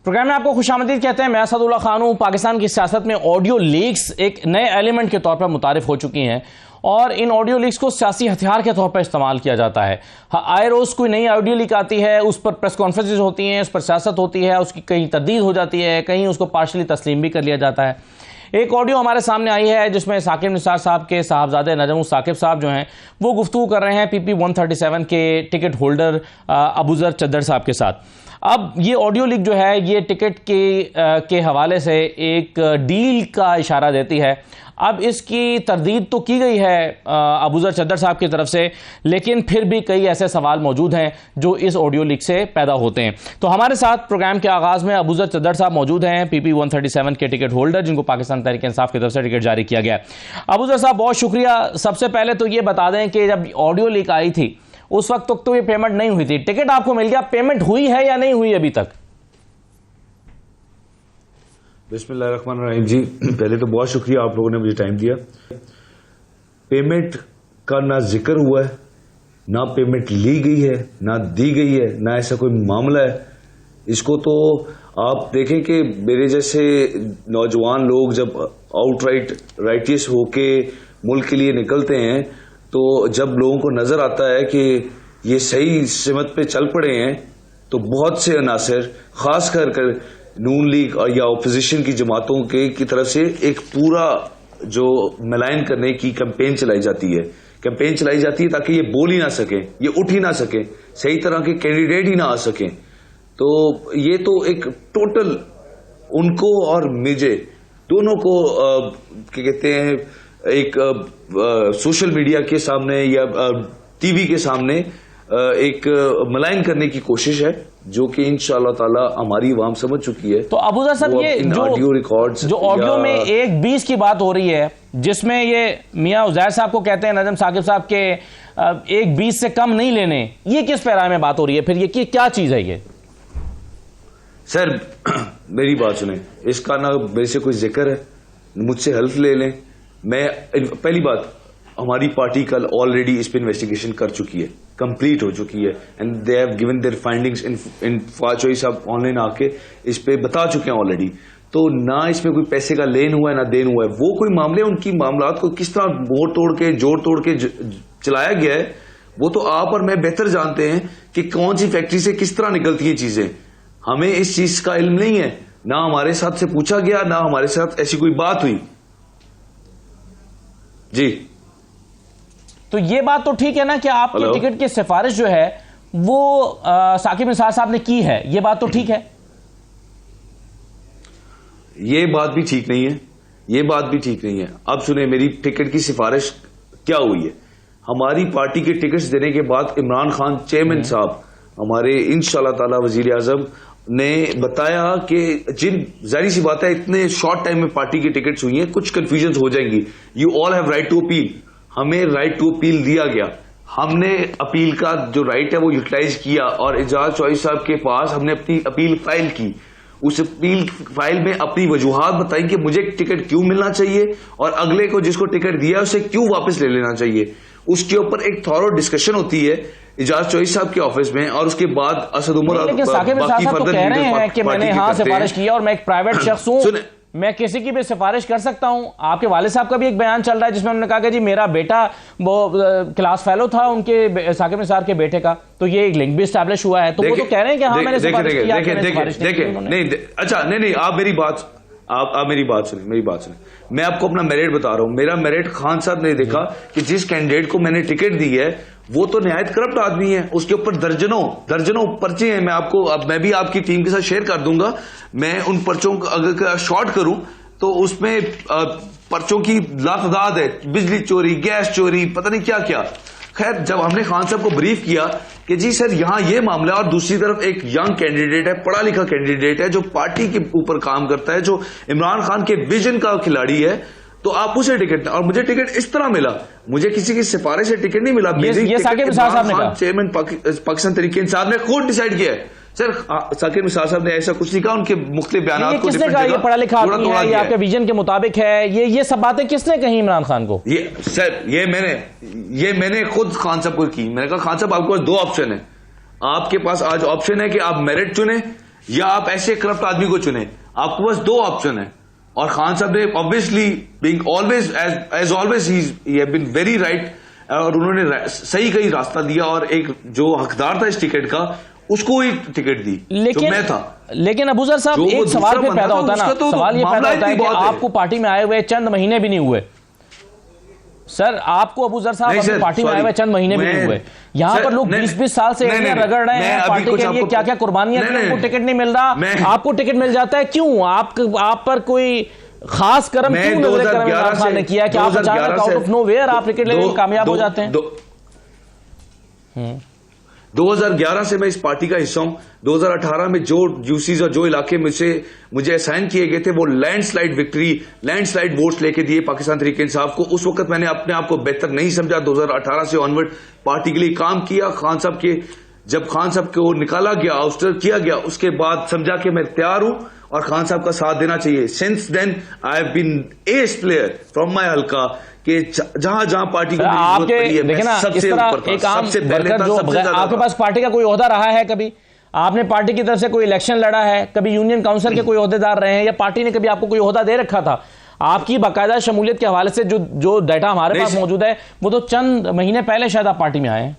Programme में आपको खुशामदीद कहते हैं। मैं असदुल्ला खान हूं। पाकिस्तान की सियासत में ऑडियो लीक्स एक नए एलिमेंट के तौर पर मुतारिफ हो चुकी हैं और इन ऑडियो लीक्स को सियासी हथियार के तौर पर इस्तेमाल किया जाता है। आए रोज कोई नई ऑडियो लीक आती है, उस पर प्रेस कॉन्फ्रेंसेज होती हैं, उस पर सियासत होती है, उसकी कहीं तरदीद हो जाती है, कहीं उसको पार्शली तस्लीम भी कर लिया जाता है। एक ऑडियो हमारे सामने आई है जिसमें साकिब निसार साहब के साहबजादे नजम साकिब साहब जो हैं वो गुफ्तगू कर रहे हैं PP 137 के टिकट होल्डर अबूजर चद्दर साहब के साथ। अब ये ऑडियो लीक जो है ये टिकट के हवाले से एक डील का इशारा देती है। अब इसकी तरदीद तो की गई है अबूजर चद्दर साहब की तरफ से, लेकिन फिर भी कई ऐसे सवाल मौजूद हैं जो इस ऑडियो लीक से पैदा होते हैं। तो हमारे साथ प्रोग्राम के आगाज में अबूजर चद्दर साहब मौजूद हैं, PP 137 के टिकट होल्डर, जिनको पाकिस्तान तहरीक इंसाफ की तरफ से टिकट जारी किया गया है। अबूजर साहब बहुत शुक्रिया। सबसे पहले तो ये बता दें कि जब ऑडियो लीक आई थी उस वक्त तो ये पेमेंट नहीं हुई थी, टिकट आपको मिल गया, पेमेंट हुई है या नहीं हुई अभी तक? बिस्मिल्लाहिर्रहमानिर्रहीम जी, पहले तो बहुत शुक्रिया आप लोगों ने मुझे टाइम दिया। पेमेंट का ना जिक्र हुआ है, ना पेमेंट ली गई है, ना दी गई है, ना ऐसा कोई मामला है। इसको तो आप देखें कि मेरे जैसे नौजवान लोग जब आउटराइट राइटियस होके मुल्क के लिए निकलते हैं तो जब लोगों को नजर आता है कि ये सही सिमत पे चल पड़े हैं तो बहुत से अनासर खास कर नून लीग और या ओपोजिशन की जमातों की तरफ से एक पूरा जो मलायन करने की कैंपेन चलाई जाती है ताकि ये बोल ही ना सके, ये उठ ही ना सके, सही तरह के कैंडिडेट ही ना आ सके। तो ये तो एक टोटल उनको और मुझे दोनों को क्या कहते हैं एक सोशल मीडिया के सामने या टीवी के सामने एक मलायन करने की कोशिश है, जो कि इंशाअल्लाह ताला हमारी अवाम समझ चुकी है। तो अबूजर साहब ये जो ऑडियो रिकॉर्ड्स जो ऑडियो में 1:20 की बात हो रही है जिसमें ये मियां उजैर साहब को कहते हैं नजम साकिब साहब के 1:20 से कम नहीं लेने, ये किस पैराए में बात हो रही है? फिर ये क्या चीज है ये? सर मेरी बात सुने, इसका ना मेरे से कोई जिक्र है, मुझसे हेल्प ले लें। मैं पहली बात, हमारी पार्टी कल ऑलरेडी इस पे इन्वेस्टिगेशन कर चुकी है, कंप्लीट हो चुकी है, and they have given their findings in फाचोई साहब ऑनलाइन आके इस पे बता चुके हैं ऑलरेडी। तो ना इसमें कोई पैसे का लेन हुआ है ना देन हुआ है। वो कोई मामले उनकी मामलात को किस तरह मोड़ तोड़ के जोड़ तोड़ के चलाया गया है वो तो आप और मैं बेहतर जानते हैं कि कौन सी फैक्ट्री से किस तरह निकलती है चीजें। हमें इस चीज का इल्म नहीं है, ना हमारे साथ से पूछा गया, ना हमारे साथ ऐसी कोई बात हुई जी। तो ये बात तो ठीक है ना कि आपके टिकट की सिफारिश जो है वो साकिब निसार साहब ने की है, ये बात तो ठीक है? ये बात भी ठीक नहीं है, ये बात भी ठीक नहीं है। अब सुने, मेरी टिकट की सिफारिश क्या हुई है। हमारी पार्टी के टिकट्स देने के बाद इमरान खान चेयरमैन साहब हमारे इंशाअल्लाह ताला वजीर आजम ने बताया कि जिन जाहिर सी बात है इतने शॉर्ट टाइम में पार्टी की टिकट्स हुई हैं, कुछ कंफ्यूजन हो जाएंगी। You all have right to appeal. हमें राइट टू अपील दिया गया, हमने अपील का जो राइट है वो यूटिलाइज किया और एजाज चौधरी साहब के पास हमने अपनी अपील फाइल की। उस अपील फाइल में अपनी वजूहात बताई कि मुझे टिकट क्यों मिलना चाहिए और अगले को जिसको टिकट दिया उसे क्यों वापस ले लेना चाहिए। उसके ऊपर एक थॉरो डिस्कशन होती है एजाज चौधरी साहब के ऑफिस में और उसके बाद असद उमर लेकिन साकिब निसार साहब तो कह रहे हैं कि मैंने सिफारिश की और मैं एक प्राइवेट शख्स हूं, मैं किसी की भी सिफारिश कर सकता हूं। आपके वालिद साहब का भी एक बयान चल रहा है जिसमें उन्होंने कहा कि जी मेरा बेटा वो क्लास फेलो था उनके साकिब निसार के बेटे का, तो ये एक लिंक भी एस्टैब्लिश हुआ है। तो वो तो कह रहे हैं कि हाँ मैंने सिफारिश की। नहीं अच्छा नहीं आप मेरी बात सुने, मैं आपको अपना मेरिट बता रहा हूं। मेरा मेरिट खान साहब ने देखा कि जिस कैंडिडेट को मैंने टिकट दी है वो तो निहायत करप्ट आदमी है, उसके ऊपर दर्जनों पर्चे हैं। मैं भी आपकी टीम के साथ शेयर कर दूंगा। मैं उन पर्चों को अगर शॉर्ट करूं तो उसमें पर्चों की लातादाद है, बिजली चोरी, गैस चोरी, पता नहीं क्या क्या। खैर, जब हमने खान साहब को ब्रीफ किया कि जी सर यहाँ ये मामला है और दूसरी तरफ एक यंग कैंडिडेट है, पढ़ा लिखा कैंडिडेट है जो पार्टी के ऊपर काम करता है, जो इमरान खान के विजन का खिलाड़ी है, तो आप उसे टिकट, और मुझे टिकट इस तरह मिला, मुझे किसी की सिफारिश से टिकट नहीं मिला। ये साकिब निसार साहब ने कहा, चेयरमैन पाकिस्तान तहरीक इंसाफ ने खुद डिसाइड किया है। सर साकिब निसार साहब ने ऐसा कुछ नहीं कहा, उनके मुख्तलिफ बयान को किसने कहा? ये पढ़ा लिखा आदमी है, ये आपके विजन के मुताबिक है, ये सब बातें किसने कही इमरान खान को? ये मैंने खुद खान साहब को की। मैंने कहा खान साहब आपके पास दो ऑप्शन है, आपके पास आज ऑप्शन है कि आप मेरिट चुने या आप ऐसे करप्ट आदमी को चुने। आपके पास दो ऑप्शन है, और खान साहब ने obviously being always as always he have been very right, और उन्होंने सही कहीं रास्ता दिया, और एक जो हकदार था इस टिकट का उसको ही टिकट दी, जो मैं था। लेकिन अबूजर साहब एक सवाल फिर पैदा होता है ना, सवाल ये पैदा होता है कि आपको पार्टी में आए हुए चंद महीने भी नहीं हुए सर, आपको अबूजर साहब अपनी पार्टी में आए हुए चंद महीने भी नहीं हुए, यहाँ पर लोग 20-20 साल से रगड़ रहे हैं पार्टी के लिए, क्या क्या कुर्बानियां की, उनको टिकट नहीं मिल रहा, आपको टिकट मिल जाता है, क्यों? आप पर कोई खास कर्म क्यों नजर करम इमरान खान ने किया है कि आप अचानक आउट ऑफ नोवेयर आप टिकट लेने में कामयाब हो जाते हैं? 2011 से मैं इस पार्टी का हिस्सा हूं। 2018 में जो यूसीज और जो इलाके मुझे असाइन किए गए थे, वो लैंडस्लाइड विक्ट्री, लैंडस्लाइड वोट्स लेके दिए पाकिस्तान तहरीक इंसाफ को। उस वक्त मैंने अपने आप को बेहतर नहीं समझा। 2018 से ऑनवर्ड पार्टी के लिए काम किया। खान साहब के जब खान साहब को निकाला गया, आउस्टर किया गया, उसके बाद समझा कि मैं तैयार हूं और खान साहब का साथ देना चाहिए। Since then I have been as player from my हल्का, कि जहां जहां पार्टी को आपके देखिए ना, इस तरह एक आम वर्कर जो आपके पास पार्टी का कोई ओहदा रहा है, कभी आपने पार्टी की तरफ से कोई इलेक्शन लड़ा है, कभी यूनियन काउंसिल के कोई ओहदेदार रहे हैं, या पार्टी ने कभी आपको कोई ओहदा दे रखा था? आपकी बाकायदा शमूलियत के हवाले से जो डाटा हमारे पास मौजूद है, वो तो चंद महीने पहले शायद आप पार्टी में आए हैं।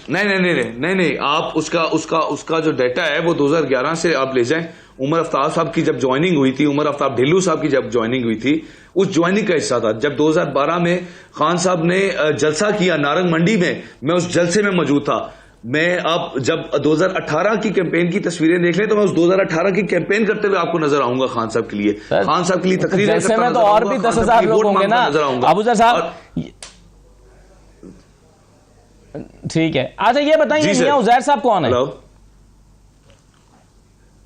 नहीं, आप उसका जो डाटा है वो 2011 से आप ले जाएं। उमर अफ्ताब साहब की जब ज्वाइनिंग हुई थी, उमर अफ्ताब ढिल्लू साहब की जब ज्वाइनिंग हुई थी, उस ज्वाइनिंग का हिस्सा था। जब 2012 में खान साहब ने जलसा किया नारंग मंडी में, मैं उस जलसे में मौजूद था। मैं अब जब 2018 की कैंपेन की तस्वीरें देख लें तो मैं उस 2018 की कैंपेन करते हुए आपको नजर आऊंगा खान साहब के लिए। खान साहब के लिए तकरीर जलसे में तो और भी 10,000 लोग होंगे ना अबूजर साहब। ठीक है, अच्छा ये बताइए मियां उजैर साहब कौन है?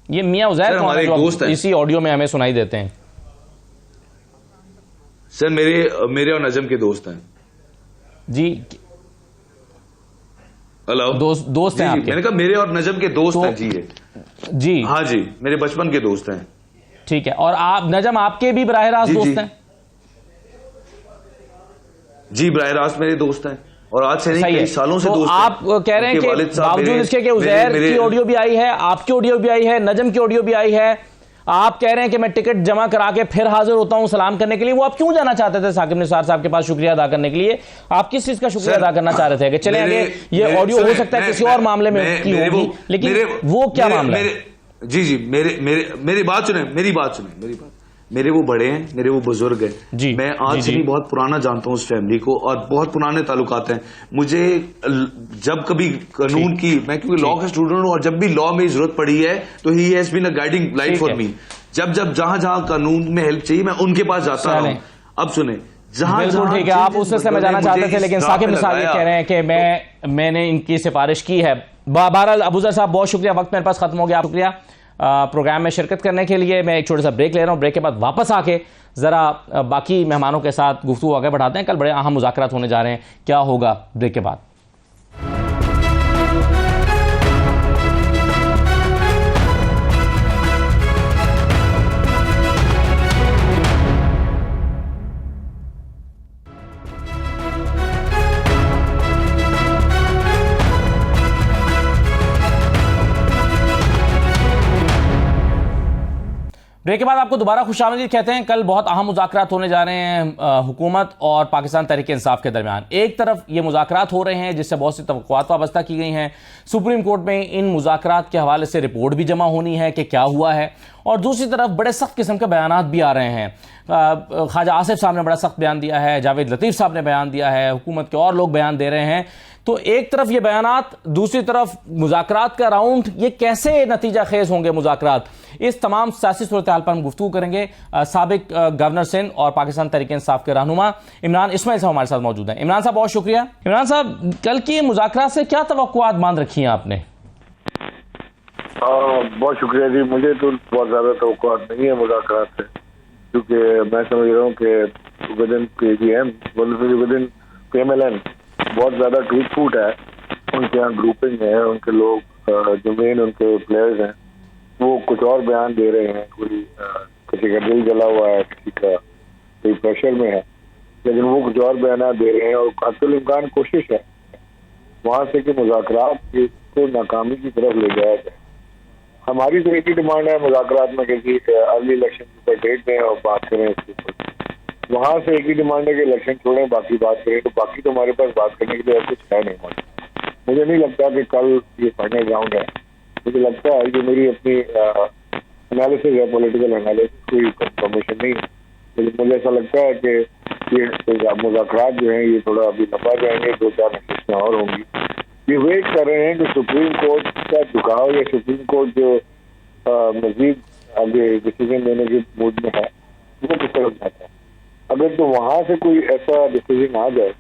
ये मियां उजैर कौन है जो इसी ऑडियो में हमें सुनाई देते हैं? सर मेरे और नजम के दोस्त हैं जी। हेलो, दोस्त हैं आपके? मैंने कहा मेरे और नजम के दोस्त हैं जी। जी हाँ जी, मेरे बचपन के दोस्त हैं। ठीक है, और आप नजम आपके भी बराह रास्त दोस्त हैं? जी बराह रास्त मेरे दोस्त हैं, और आज से नहीं कई सालों से दोस्त हैं। आप कह रहे हैं कि बावजूद इसके कि उजैर की ऑडियो भी आई है, आपकी ऑडियो भी आई है, नजम की ऑडियो भी आई है, आप कह रहे हैं कि मैं टिकट जमा करा के फिर हाजिर होता हूं सलाम करने के लिए, वो आप क्यों जाना चाहते थे साकिब निसार साहब के पास शुक्रिया अदा करने के लिए? आप किस चीज का शुक्रिया अदा करना चाह रहे थे? कि चले आगे, ये ऑडियो हो सकता है किसी और मामले में की होगी, लेकिन वो क्या मामला है? जी मेरी बात सुने। मेरे वो बड़े हैं, मेरे वो बुजुर्ग हैं। मैं आज से भी बहुत पुराना जानता हूं उस फैमिली को, और बहुत पुराने ताल्लुकात हैं। मुझे जब कभी कानून की, मैं क्योंकि लॉ का स्टूडेंट हूं, और जब भी लॉ में जरूरत पड़ी है तो he has been a guiding light for me. जब जहां कानून में हेल्प चाहिए मैं उनके पास जाता हूं। अब सुने, बिल्कुल ठीक है, आप उससे समझाना चाहते थे, लेकिन साकिब निसार ये कह रहे हैं कि मैंने इनकी सिफारिश की है। बहरहाल अबूजर साहब बहुत शुक्रिया, वक्त मेरे पास खत्म हो गया। शुक्रिया प्रोग्राम में शिरकत करने के लिए। मैं एक छोटा सा ब्रेक ले रहा हूं, ब्रेक के बाद वापस आके जरा बाकी मेहमानों के साथ गुफ्तगू आगे बढ़ाते हैं। कल बड़े अहम मुज़ाकरात होने जा रहे हैं, क्या होगा ब्रेक के बाद। ब्रेक के बाद आपको दोबारा खुशामदीद कहते हैं। कल बहुत अहम मुज़ाकरात होने जा रहे हैं हुकूमत और पाकिस्तान तहरीक इंसाफ के दरमियान। एक तरफ ये मुज़ाकरात हो रहे हैं जिससे बहुत सी तवक्कुआत वाबस्ता की गई हैं। सुप्रीम कोर्ट में इन मुज़ाकरात के हवाले से रिपोर्ट भी जमा होनी है कि क्या हुआ है, और दूसरी तरफ बड़े सख्त किस्म के बयानात भी आ रहे हैं। ख्वाजा आसिफ साहब ने बड़ा सख्त बयान दिया है, जावेद लतीफ़ साहब ने बयान दिया है, हुकूमत के और लोग बयान दे रहे हैं। तो एक तरफ ये बयानात, दूसरी तरफ मुज़ाकरात का राउंड, ये कैसे नतीजा खेज होंगे मुज़ाकरात? इस तमाम सियासी सूरत हाल पर हम गुफ्तगू करेंगे। साबिक गवर्नर सिंध और पाकिस्तान तहरीक इंसाफ के रहनुमा इमरान इस्माइल साहब हमारे साथ मौजूद हैं। इमरान साहब बहुत शुक्रिया। इमरान साहब, कल की मुज़ाकरात से क्या तवक्कुआत बांध रखी हैं आपने? बहुत शुक्रिया जी। मुझे तो बहुत ज्यादा तवक्कुआत नहीं है मुज़ाकरात से, क्योंकि मैं समझ रहा हूँ कि विदिन PGM, विदिन PMLN बहुत ज्यादा टूट फूट है। उनके यहाँ ग्रुपिंग है, उनके लोग जो मेन उनके प्लेयर्स हैं वो कुछ और बयान दे रहे हैं। कोई किसी का दिल जला हुआ है, किसी का कोई प्रेशर में है, लेकिन वो कुछ और बयान दे रहे हैं। और कातिल इम्कान कोशिश है वहां से कि मुज़ाकरात को नाकामी की तरफ ले जाया जाए। हमारी तो एक ही डिमांड है मुज़ाकरात में कि अर्ली इलेक्शन के ऊपर डेट दें और बात करें इसके ऊपर। वहाँ से एक ही डिमांड है कि इलेक्शन छोड़ें, बाकी बात करें। तो बाकी तो हमारे पास बात करने के लिए कुछ है नहीं। मुझे नहीं लगता कि कल ये फाइनल राउंड है। मुझे लगता है कि मेरी अपनी एनालिसिस है, पॉलिटिकल एनालिसिस, कोई कंफर्मेशन नहीं है, लेकिन मुझे ऐसा लगता है कि ये मुज़ाकरात जो हैं ये थोड़ा अभी लंबा जाएंगे, 2-4 नशिस्तें और होंगी। ये वेट कर रहे हैं कि सुप्रीम कोर्ट का झुकाव या सुप्रीम कोर्ट जो मजीद आगे डिसीजन लेने के मूड में है वो किस तरफ जाता है। अगर तो वहाँ से कोई ऐसा डिसीजन आ जाए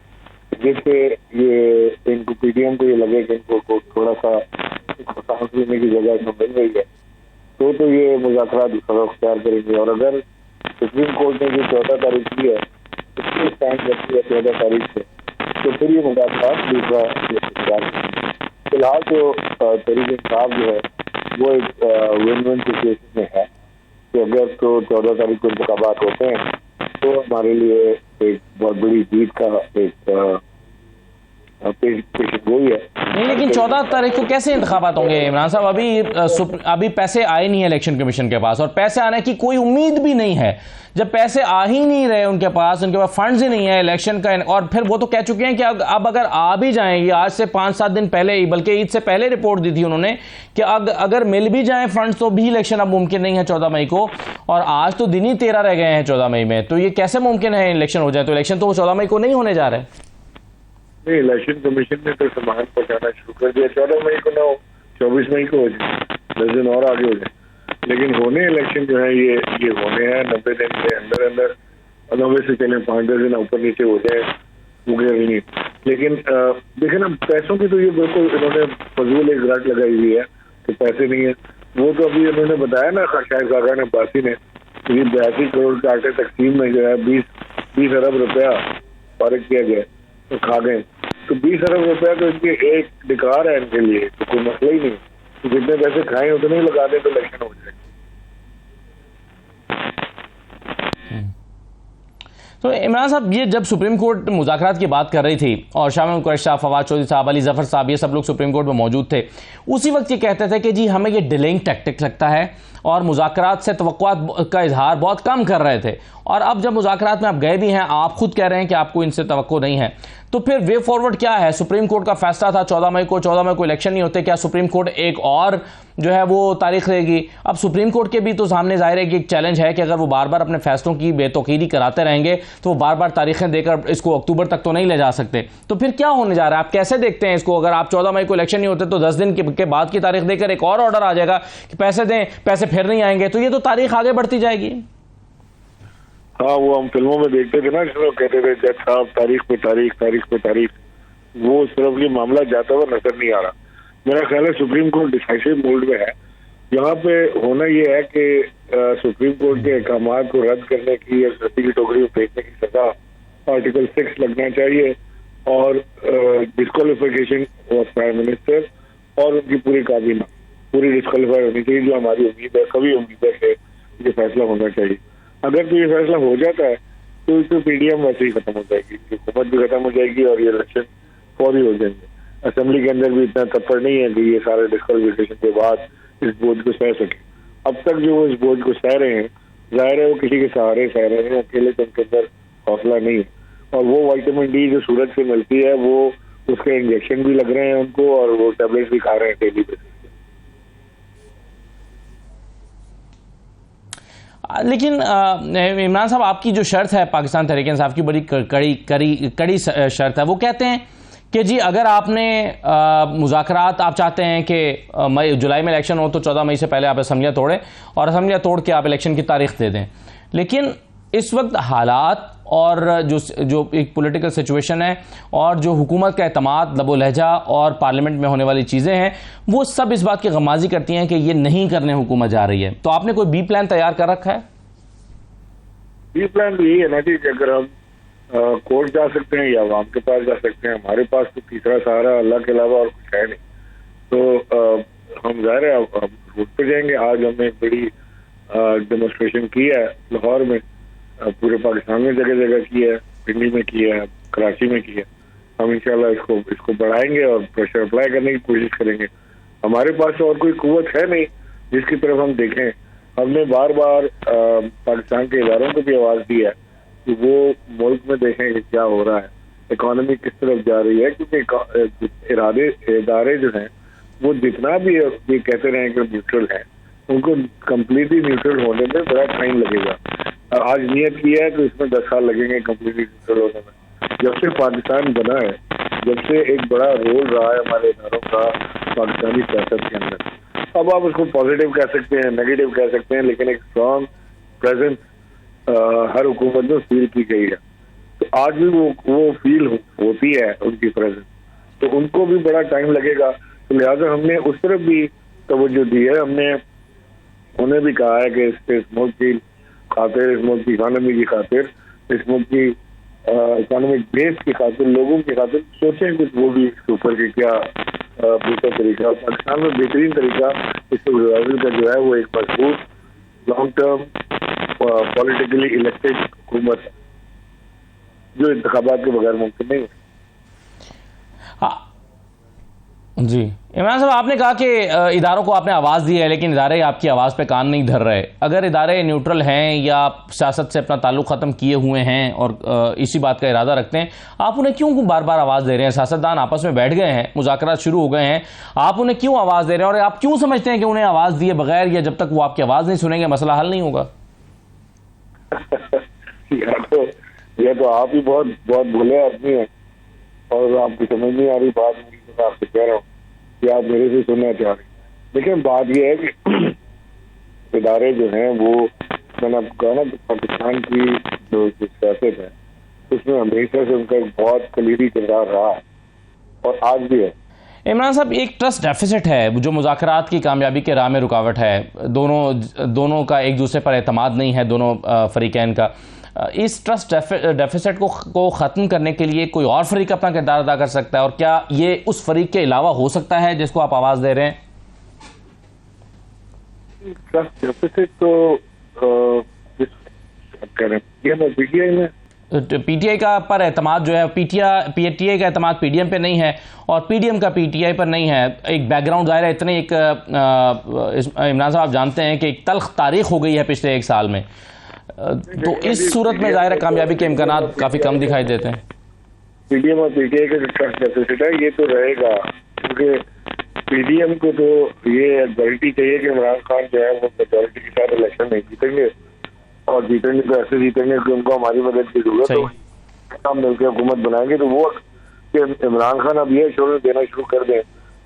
जिससे ये इनको पीडीएम को ये लगे कि इनको थोड़ा सा सांस लेने की जगह इनको मिल रही है तो ये मुज़ाकरात अख्तियार करेंगे। और अगर सुप्रीम कोर्ट ने जो 14 तारीख की है उसकी स्टैंड रखी है 14 तारीख से, तो फिर ये मुज़ाकरात दूसरा अख्तियार करेंगे। फिलहाल तो तहरीक इंसाफ जो है वो एक विन विन सिचुएशन में है कि अगर तो 14 तारीख को इंतखाबात होते हैं तो हमारे लिए एक बहुत बड़ी जीत का एक पेशगोई है। नहीं, लेकिन 14 तारीख को कैसे इंतखाबात होंगे इमरान साहब? अभी पैसे आए नहीं है इलेक्शन कमीशन के पास, और पैसे आने की कोई उम्मीद भी नहीं है। जब पैसे आ ही नहीं रहे उनके पास फंड्स ही नहीं है इलेक्शन का, और फिर वो तो कह चुके हैं कि अब अगर आ भी जाएंगे, आज से 5-7 दिन पहले ही, बल्कि ईद से पहले रिपोर्ट दी थी उन्होंने कि अगर मिल भी जाए फंड्स तो भी इलेक्शन अब मुमकिन नहीं है 14 मई को, और आज तो दिन ही 13 रह गए हैं 14 मई में। तो ये कैसे मुमकिन है इलेक्शन हो जाए? तो इलेक्शन तो 14 मई को नहीं होने जा रहे। नहीं, इलेक्शन कमीशन ने तो सामान पहुंचाना शुरू कर दिया। 14 मई को ना हो, 24 मई को हो जाए, 10 दिन और आगे हो जाए, लेकिन होने इलेक्शन जो है ये होने हैं 90 दिन के अंदर 90 से चले 5-10 दिन ऊपर नीचे हो जाए, नहीं। लेकिन देखें ना, पैसों की तो ये बिल्कुल इन्होंने फजूल एक ग्रांट लगाई हुई है कि पैसे नहीं है। वो तो अभी इन्होंने बताया ना, शायद खाकान अब्बासी ने, 82 करोड़ के आटे तकसीम में जो है 20 अरब रुपया फारिग किया गया तो खा गए। तो 20 अरब रुपया तो इनके एक अधिकार है इनके लिए, तो कोई मसला ही नहीं। तो जितने पैसे खाएं उतने ही लगा दें तो इलेक्शन हो जाए। तो इमरान साहब, ये जब सुप्रीम कोर्ट मुज़ाकरात की बात कर रही थी और शाह महमूद कुरैशी साहब, फवाद चौधरी साहब, अली जफर साहब, ये सब लोग सुप्रीम कोर्ट में मौजूद थे, उसी वक्त ये कहते थे कि जी हमें ये डिलेइंग टैक्टिक लगता है और मुज़ाकरात से तवक्कुआत का इजहार बहुत कम कर रहे थे। और अब जब मुज़ाकरात में आप गए भी हैं, आप खुद कह रहे हैं कि आपको इनसे तवक्को नहीं है, तो फिर वे फॉरवर्ड क्या है? सुप्रीम कोर्ट का फैसला था 14 मई को इलेक्शन नहीं होते, क्या सुप्रीम कोर्ट एक और जो है वो तारीख देगी? अब सुप्रीम कोर्ट के भी तो सामने जाहिर है कि एक चैलेंज है कि अगर वो बार बार अपने फैसलों की बेतौकीदी कराते रहेंगे तो वो बार बार तारीखें देकर इसको अक्टूबर तक तो नहीं ले जा सकते। तो फिर क्या होने जा रहा है? आप कैसे देखते हैं इसको? अगर आप 14 मई को इलेक्शन नहीं होते तो 10 दिन के बाद की तारीख देकर एक और ऑर्डर आ जाएगा कि पैसे दें, पैसे फिर नहीं आएंगे, तो ये तो तारीख आगे बढ़ती जाएगी। हाँ, वो हम फिल्मों में देखते थे ना, जिसमें कहते थे जज साहब तारीख पे तारीख, वो सिर्फ ये मामला जाता हुआ नजर नहीं आ रहा। मेरा ख्याल है सुप्रीम कोर्ट डिसाइसिव मोड में है। यहाँ पे होना ये है कि सुप्रीम कोर्ट के अहकामात को रद्द करने की या रद्दी की टोकरी में फेंकने की सजा आर्टिकल 6 लगना चाहिए, और डिस्क्वालिफिकेशन ऑफ प्राइम मिनिस्टर और उनकी पूरी काबीना पूरी डिस्क्वालीफाई होनी चाहिए, जो हमारी उम्मीद है, सभी उम्मीद है कि ये फैसला होना चाहिए। अगर तो ये फैसला हो जाता है तो पीडीएम वैसे ही खत्म हो जाएगी, हुकूमत भी खत्म हो जाएगी और ये इलेक्शन फौरी हो जाएंगे। असेंबली के अंदर भी इतना तत्पर नहीं है कि ये सारे डिस्क्वालिफिकेशन के बाद इस बोझ को सह सके। अब तक जो वो इस बोझ को सह रहे हैं, जाहिर है वो किसी के सहारे सह रहे हैं, अकेले तो उनके अंदर हौसला नहीं है। और वो विटामिन डी जो सूरज से मिलती है वो उसके इंजेक्शन भी लग रहे हैं उनको, और वो टेबलेट्स भी खा रहे हैं डेली बेसिस। लेकिन इमरान साहब, आपकी जो शर्त है पाकिस्तान तहरीक इंसाफ की, बड़ी कड़ी शर्त है। वो कहते हैं कि जी अगर आपने मुज़ाकरात आप चाहते हैं कि जुलाई में इलेक्शन हो तो 14 मई से पहले आप असम्बलियाँ तोड़ें और असम्बलियाँ तोड़ के आप इलेक्शन की तारीख दे दें। लेकिन इस वक्त हालात और जो एक पॉलिटिकल सिचुएशन है और जो हुकूमत का एतमाद, लबो लहजा और पार्लियामेंट में होने वाली चीज़ें हैं, वो सब इस बात की गमाजी करती हैं कि ये नहीं करने हुकूमत जा रही है। तो आपने कोई बी प्लान तैयार कर रखा है? बी प्लान तो यही है ना कि अगर हम कोर्ट जा सकते हैं या आवाम के पास जा सकते हैं, हमारे पास तो तीसरा सहारा अल्लाह के अलावा और कुछ है नहीं। तो हम जाहिर है रोड पे जाएंगे। आज हमने एक बड़ी डेमोन्स्ट्रेशन की है लाहौर में, पूरे पाकिस्तान में जगह जगह की है, पिंडी में की है, कराची में की है। हम इंशाल्लाह इसको बढ़ाएंगे और प्रेशर अप्लाई करने की कोशिश करेंगे। हमारे पास और कोई कुव्वत है नहीं जिसकी तरफ हम देखें, हमने बार बार पाकिस्तान के इदारों को भी आवाज दी है कि वो मुल्क में देखें कि क्या हो रहा है, इकोनॉमी किस तरफ जा रही है, क्योंकि इदारे जो हैं वो जितना भी ये कहते रहे कि न्यूट्रल है, उनको कम्प्लीटली न्यूट्रल होने में बड़ा टाइम लगेगा। आज नियत किया है तो इसमें 10 साल लगेंगे कम्प्लीटली न्यूट्रल होने में। जब से पाकिस्तान बना है, जब से एक बड़ा रोल रहा है हमारे इदारों का पाकिस्तानी सियासत के अंदर, अब आप उसको पॉजिटिव कह सकते हैं, नेगेटिव कह सकते हैं, लेकिन एक स्ट्रॉन्ग प्रेजेंस हर हुकूमत में फील की गई है। तो आज भी वो फील होती है उनकी प्रेजेंस, तो उनको भी बड़ा टाइम लगेगा। तो लिहाजा हमने उस तरफ भी तवज्जो दी है। हमने उन्हें भी कहा है कि इस मुल्क की खातिर, इस मुल्क की इकानमी की खातिर, इस मुल्क की इकोनॉमिक बेस की खातिर, लोगों की खातिर सोचें कुछ वो भी इसके ऊपर कि क्या बेहतर तरीका। पाकिस्तान में बेहतरीन तरीका इससे रिवाइवल का जो है वो एक मजबूत लॉन्ग टर्म पॉलिटिकली इलेक्टेड हुकूमत है, जो इंतखाबात के बगैर मुमकिन नहीं है। जी इमरान साहब, आपने कहा कि इदारों को आपने आवाज़ दी है, लेकिन इदारे आपकी आवाज़ पे कान नहीं धर रहे। अगर इदारे न्यूट्रल हैं या सियासत से अपना ताल्लुक ख़त्म किए हुए हैं और इसी बात का इरादा रखते हैं, आप उन्हें क्यों बार बार आवाज़ दे रहे हैं? सियासतदान आपस में बैठ गए हैं, मुज़ाकरात शुरू हो गए हैं, आप उन्हें क्यों आवाज़ दे रहे हैं? और आप क्यों समझते हैं कि उन्हें आवाज़ दिए बगैर या जब तक वो आपकी आवाज़ नहीं सुनेंगे मसला हल नहीं होगा? यह तो आप ही बहुत बहुत भोले आदमी हैं और आपकी समझ नहीं आ रही बात। मैं आपसे कह रहा हूँ कि आप मेरे से सुनना चाह रहे हैं, लेकिन बात यह है कि इदारे जो हैं वो, मैंने आपको कहा ना, पाकिस्तान की जो सियासत है उसमें हमेशा से उनका एक बहुत कलीदी किरदार रहा है और आज भी है। इमरान साहब, एक ट्रस्ट डेफिसिट है जो मुज़ाकरात की कामयाबी के राह में रुकावट है। दोनों का एक दूसरे पर एतमाद नहीं है, दोनों फरीकैन का। इस ट्रस्ट डेफिसिट को ख़त्म करने के लिए कोई और फरीक अपना किरदार अदा कर सकता है, और क्या ये उस फरीक के अलावा हो सकता है जिसको आप आवाज़ दे रहे हैं? ट्रस्ट डेफिसिट तो पीटीआई का पर एतमाद जो है, पीटीआई का एतमाद पीडीएम पे नहीं है और पीडीएम का पीटीआई पर नहीं है। एक बैकग्राउंड ज़ाहिर है, इतने एक इमरान साहब आप जानते हैं कि एक तल्ख तारीख हो गई है पिछले एक साल में, तो इस सूरत में ज़ाहिर है कामयाबी के इम्कान काफ़ी कम दिखाई देते हैं। पीडीएम और पीटीआई का जो ट्रस्ट डेफिसिट है ये तो रहेगा, क्योंकि पीडीएम को तो ये गारंटी चाहिए कि इमरान खान जो है वो मेजॉरिटी के साथ इलेक्शन नहीं जीतेंगे, और जीतेंगे तो ऐसे जीतेंगे कि उनको हमारी मदद की जरूरत है, हम मिलकर हुकूमत बनाएंगे। तो वो कि इमरान खान अब ये एश्योरेंस देना शुरू कर दें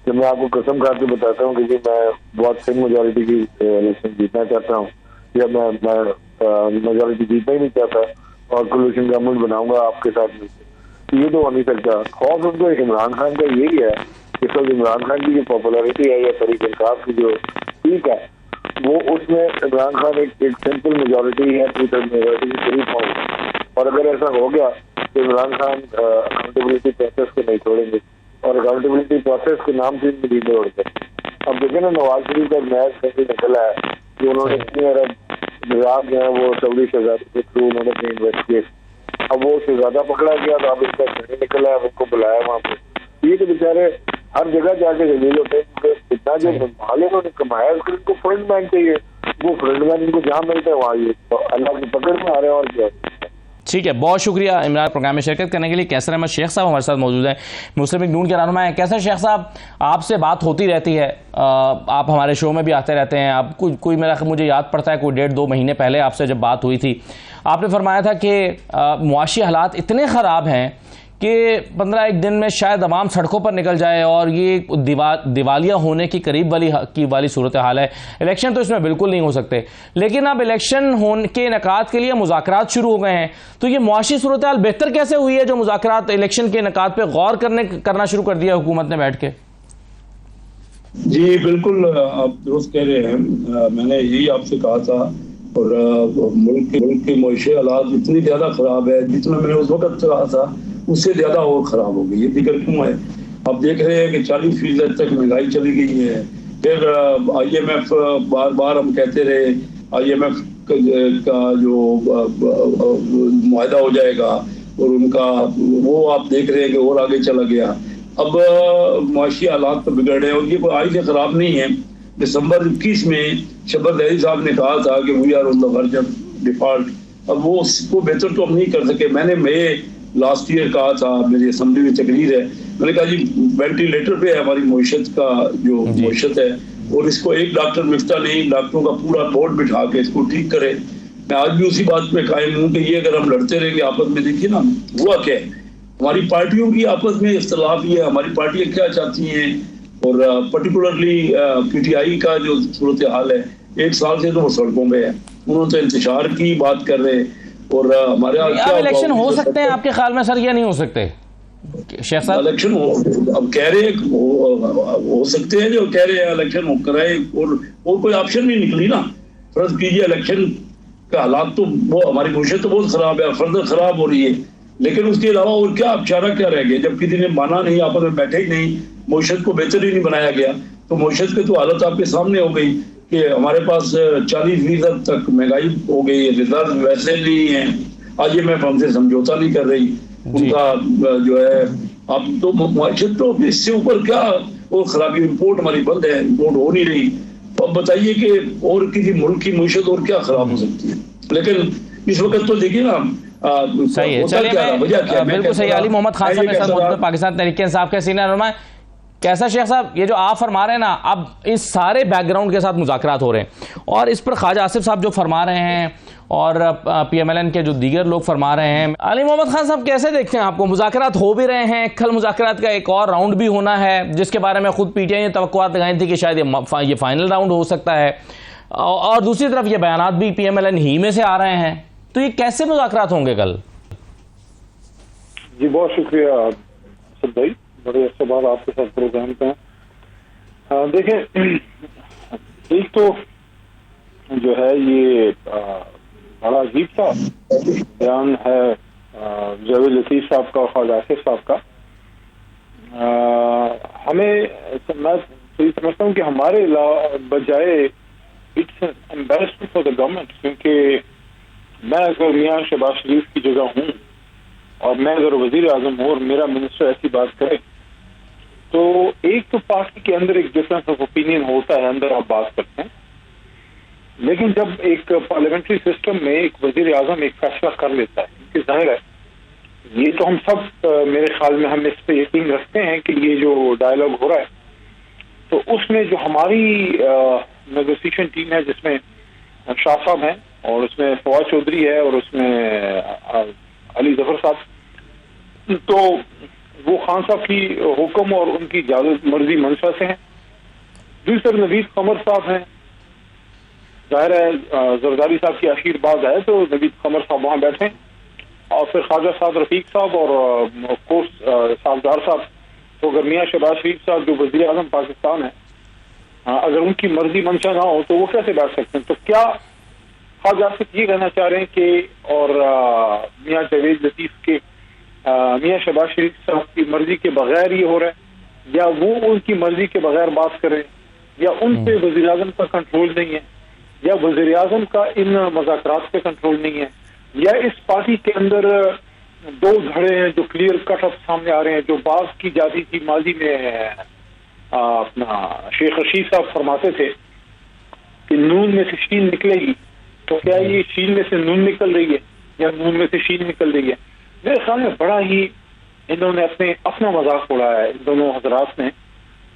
कि मैं आपको कसम खा के बताता हूँ कि मैं बहुत थिन मेजॉरिटी की इलेक्शन जीतना चाहता हूँ, या मैं मेजॉरिटी जीतना ही नहीं चाहता और कोलिशन गवर्नमेंट बनाऊंगा आपके साथ मिलकर, ये तो हो नहीं सकता। खौफ उनको इमरान खान का यही है कि सब इमरान खान की जो पॉपुलैरिटी है या तरीके इंसाफ की जो पीक है, वो उसमें इमरान खान एक सिंपल मेजॉरिटी है, मेजॉरिटी के करीब पहुंच, और अगर ऐसा हो गया तो इमरान खान अकाउंटेबिलिटी प्रोसेस को नहीं छोड़ेंगे, और अकाउंटेबिलिटी प्रोसेस के नाम से भी नहीं छोड़ते। अब देखें ना, नवाज शरीफ का मैच कैसे निकला है कि उन्होंने इतनी अरब रियाद जो है वो सऊदी शहजादी के थ्रू उन्होंने अपनी इन्वेस्ट किए, अब वो शहजादा पकड़ा गया तो अब इसका नहीं निकला है, उनको बुलाया वहाँ पे। ये तो बेचारे हर जगह जाके जलील होते हैं, क्योंकि इतना जो माल उन्होंने कमाया उसके इनको फ्रंट मैन चाहिए, वो फ्रंट मैन इनको जहाँ मिलते हैं वहाँ ये अल्लाह की पकड़ में आ रहे हैं। और क्या, ठीक है, बहुत शुक्रिया इमरान प्रोग्राम में शिरकत करने के लिए। कैसर अहमद शेख साहब हमारे साथ मौजूद हैं, मुस्लिम लीग नून के रहनुमा हैं। कैसर शेख साहब, आपसे बात होती रहती है, आप हमारे शो में भी आते रहते हैं। आप कोई मुझे याद पड़ता है कोई 1.5-2 महीने पहले आपसे जब बात हुई थी, आपने फरमाया था कि मुआशी हालात इतने ख़राब हैं कि 15-1 दिन में शायद अवाम सड़कों पर निकल जाए और ये दिवालिया होने की करीब वाली सूरत हाल है। इलेक्शन तो इसमें बिल्कुल नहीं हो सकते, लेकिन अब इलेक्शन होने के इनेकाद के लिए मुज़ाकरात शुरू हो गए हैं। तो ये मुआशी सूरत हाल बेहतर कैसे हुई है जो मुज़ाकरात इलेक्शन के इनेकाद पर गौर करना शुरू कर दिया हुकूमत ने बैठ के? जी बिल्कुल, आप दुरुस्त कह रहे हैं। मैंने यही आपसे कहा था, और मुल्क के मुआशी हालात इतनी ज़्यादा ख़राब है, जितना मैंने उस वक्त कहा था उससे ज़्यादा और ख़राब हो गई। ये दिक्कत क्यों है? आप देख रहे हैं कि 40% तक महंगाई चली गई है। फिर IMF बार बार हम कहते रहे IMF का जो मुआहदा हो जाएगा, और उनका वो आप देख रहे हैं कि और आगे चला गया। अब मुआशी हालात तो बिगड़ रहे हैं, और ये कोई आज से ख़राब नहीं है। दिसंबर 21 में शब्बीर ज़ैदी साहब ने कहा था कि we are on the verge of default. अब वो उसको बेहतर तो हम नहीं कर सके। मैंने लास्ट ईयर कहा था, मेरी असेंबली में तकरीर है, मैंने कहा जी वेंटिलेटर पे है हमारी मईशत का जो मईशत है, और इसको एक डॉक्टर मिलता नहीं, डॉक्टरों का पूरा बोर्ड बिठा के इसको ठीक करे। मैं आज भी उसी बात पे कायम हूँ कि ये अगर हम लड़ते रहेंगे आपस में, देखिए ना हुआ क्या है, हमारी पार्टियों की आपस में इख्तलाफ ही है, हमारी पार्टियां क्या चाहती हैं, और पर्टिकुलरली पीटीआई का जो सूरत हाल है, 1 साल से तो वो सड़कों में है, उन्होंने तो इंतजार की बात कर रहे हैं। और हमारे अब इलेक्शन हो सकते हैं आपके ख्याल में सर, या नहीं हो सकते शेख साहब? इलेक्शन अब कह रहे हैं हो सकते हैं, जो कह रहे हैं इलेक्शन हो कराए, और कोई ऑप्शन नहीं निकली ना। फर्ज कीजिए इलेक्शन का हालात तो वो हमारी मुश्किल तो बहुत खराब है, फर्दर खराब हो रही है, लेकिन उसके अलावा और क्या अब चारा क्या रह गया, जब किसी ने माना नहीं, आपस में बैठे ही नहीं, मुश्किल को बेहतर ही नहीं बनाया गया, तो मुश्किल की तो हालत आपके सामने हो गई कि हमारे पास 40% तक महंगाई हो गई है, रिजर्व वैसे नहीं है। आज ये मैं हमसे समझौता नहीं कर रही, उनका जो है अब तो मुआशरत तो इससे ऊपर क्या और खराबी, इम्पोर्ट हमारी बंद है, इम्पोर्ट हो नहीं रही। तो अब बताइए कि और किसी मुल्क की मुआशरत और क्या खराब हो सकती है। लेकिन इस वक्त तो देखिए ना सही है। चलिए बिल्कुल सही। अली मोहम्मद खान साहब के साथ पाकिस्तान तहरीक-ए-इंसाफ के सीनियर रहनुमा। कैसा शेख साहब, ये जो आप फरमा रहे हैं ना, अब इस सारे बैकग्राउंड के साथ मुज़ाकरात हो रहे हैं और इस पर ख्वाजा आसिफ साहब जो फरमा रहे हैं और PMLN के जो दीगर लोग फरमा रहे हैं, अली मोहम्मद खान साहब कैसे देखते हैं आपको? मुज़ाकरात हो भी रहे हैं, कल मुज़ाकरात का एक और राउंड भी होना है, जिसके बारे में खुद PTI ने तवक्कुआत लगाई थी कि शायद ये फाइनल राउंड हो सकता है, और दूसरी तरफ ये बयानात भी PMLN ही में से आ रहे हैं, तो ये कैसे मुज़ाकरात होंगे कल? जी बहुत शुक्रिया असद भाई, बड़े अच्छे बात आपके साथ प्रोग्राम पे हैं। देखें, एक तो जो है ये बड़ा अजीब सा बयान है जावेद लतीफ़ साहब का और ख्वाजा आसिफ साहब का। मैं तो समझता हूँ कि हमारे बजाय it's embarrassment for the government, क्योंकि मैं अगर मियां शहबाज शरीफ की जगह हूँ और मैं अगर वजीर आजम हूँ और मेरा मिनिस्टर ऐसी बात करे, तो एक तो पार्टी के अंदर एक डिफरेंस ऑफ ओपिनियन होता है, अंदर आप बात करते हैं, लेकिन जब एक पार्लियामेंट्री सिस्टम में एक वजीर आजम एक फैसला कर लेता है, क्योंकि जाहिर है ये तो हम सब मेरे ख्याल में हम इस पर यकीन रखते हैं कि ये जो डायलॉग हो रहा है, तो उसमें जो हमारी नेगोशिएशन टीम है, जिसमें शाह साहब हैं और उसमें फवाद चौधरी है और उसमें अली जफर साहब, तो वो खान साहब की हुक्म और उनकी इजाजत मर्जी मंशा से हैं। दूसरी तरफ नवीद कमर साहब हैं, जाहिर है जरदारी साहब की आशीर्वाद है तो नवीद कमर साहब वहाँ बैठे, और फिर ख्वाजा साहब रफीक साहब और ऑफकोर्स साफदार साहब। तो अगर मियां शहबाज शरीफ साहब जो वज़ीर आज़म पाकिस्तान है, अगर उनकी मर्जी मंशा ना हो तो वो कैसे बैठ सकते हैं? तो क्या ख्वाजा सिर्फ ये कहना चाह रहे हैं कि और मियां जावेद लतीफ़ के मियां शहबाज शरीफ साहब की मर्जी के बगैर ये हो रहा है, या वो उनकी मर्जी के बगैर बात करें, या उन पे वज़ीर आज़म का कंट्रोल नहीं है, या वज़ीर आज़म का इन मुज़ाकरात पे कंट्रोल नहीं है, या इस पार्टी के अंदर दो धड़े हैं जो क्लियर कट अप सामने आ रहे हैं, जो बात की जाती थी माजी में। अपना शेख रशीद साहब फरमाते थे कि नून में से शीन निकलेगी, तो क्या ये शीन में से नून निकल रही है या नून में से शीन निकल रही है? मेरे ख्याल में बड़ा ही इन्होंने अपना मजाक उड़ाया है इन दोनों हजरात ने,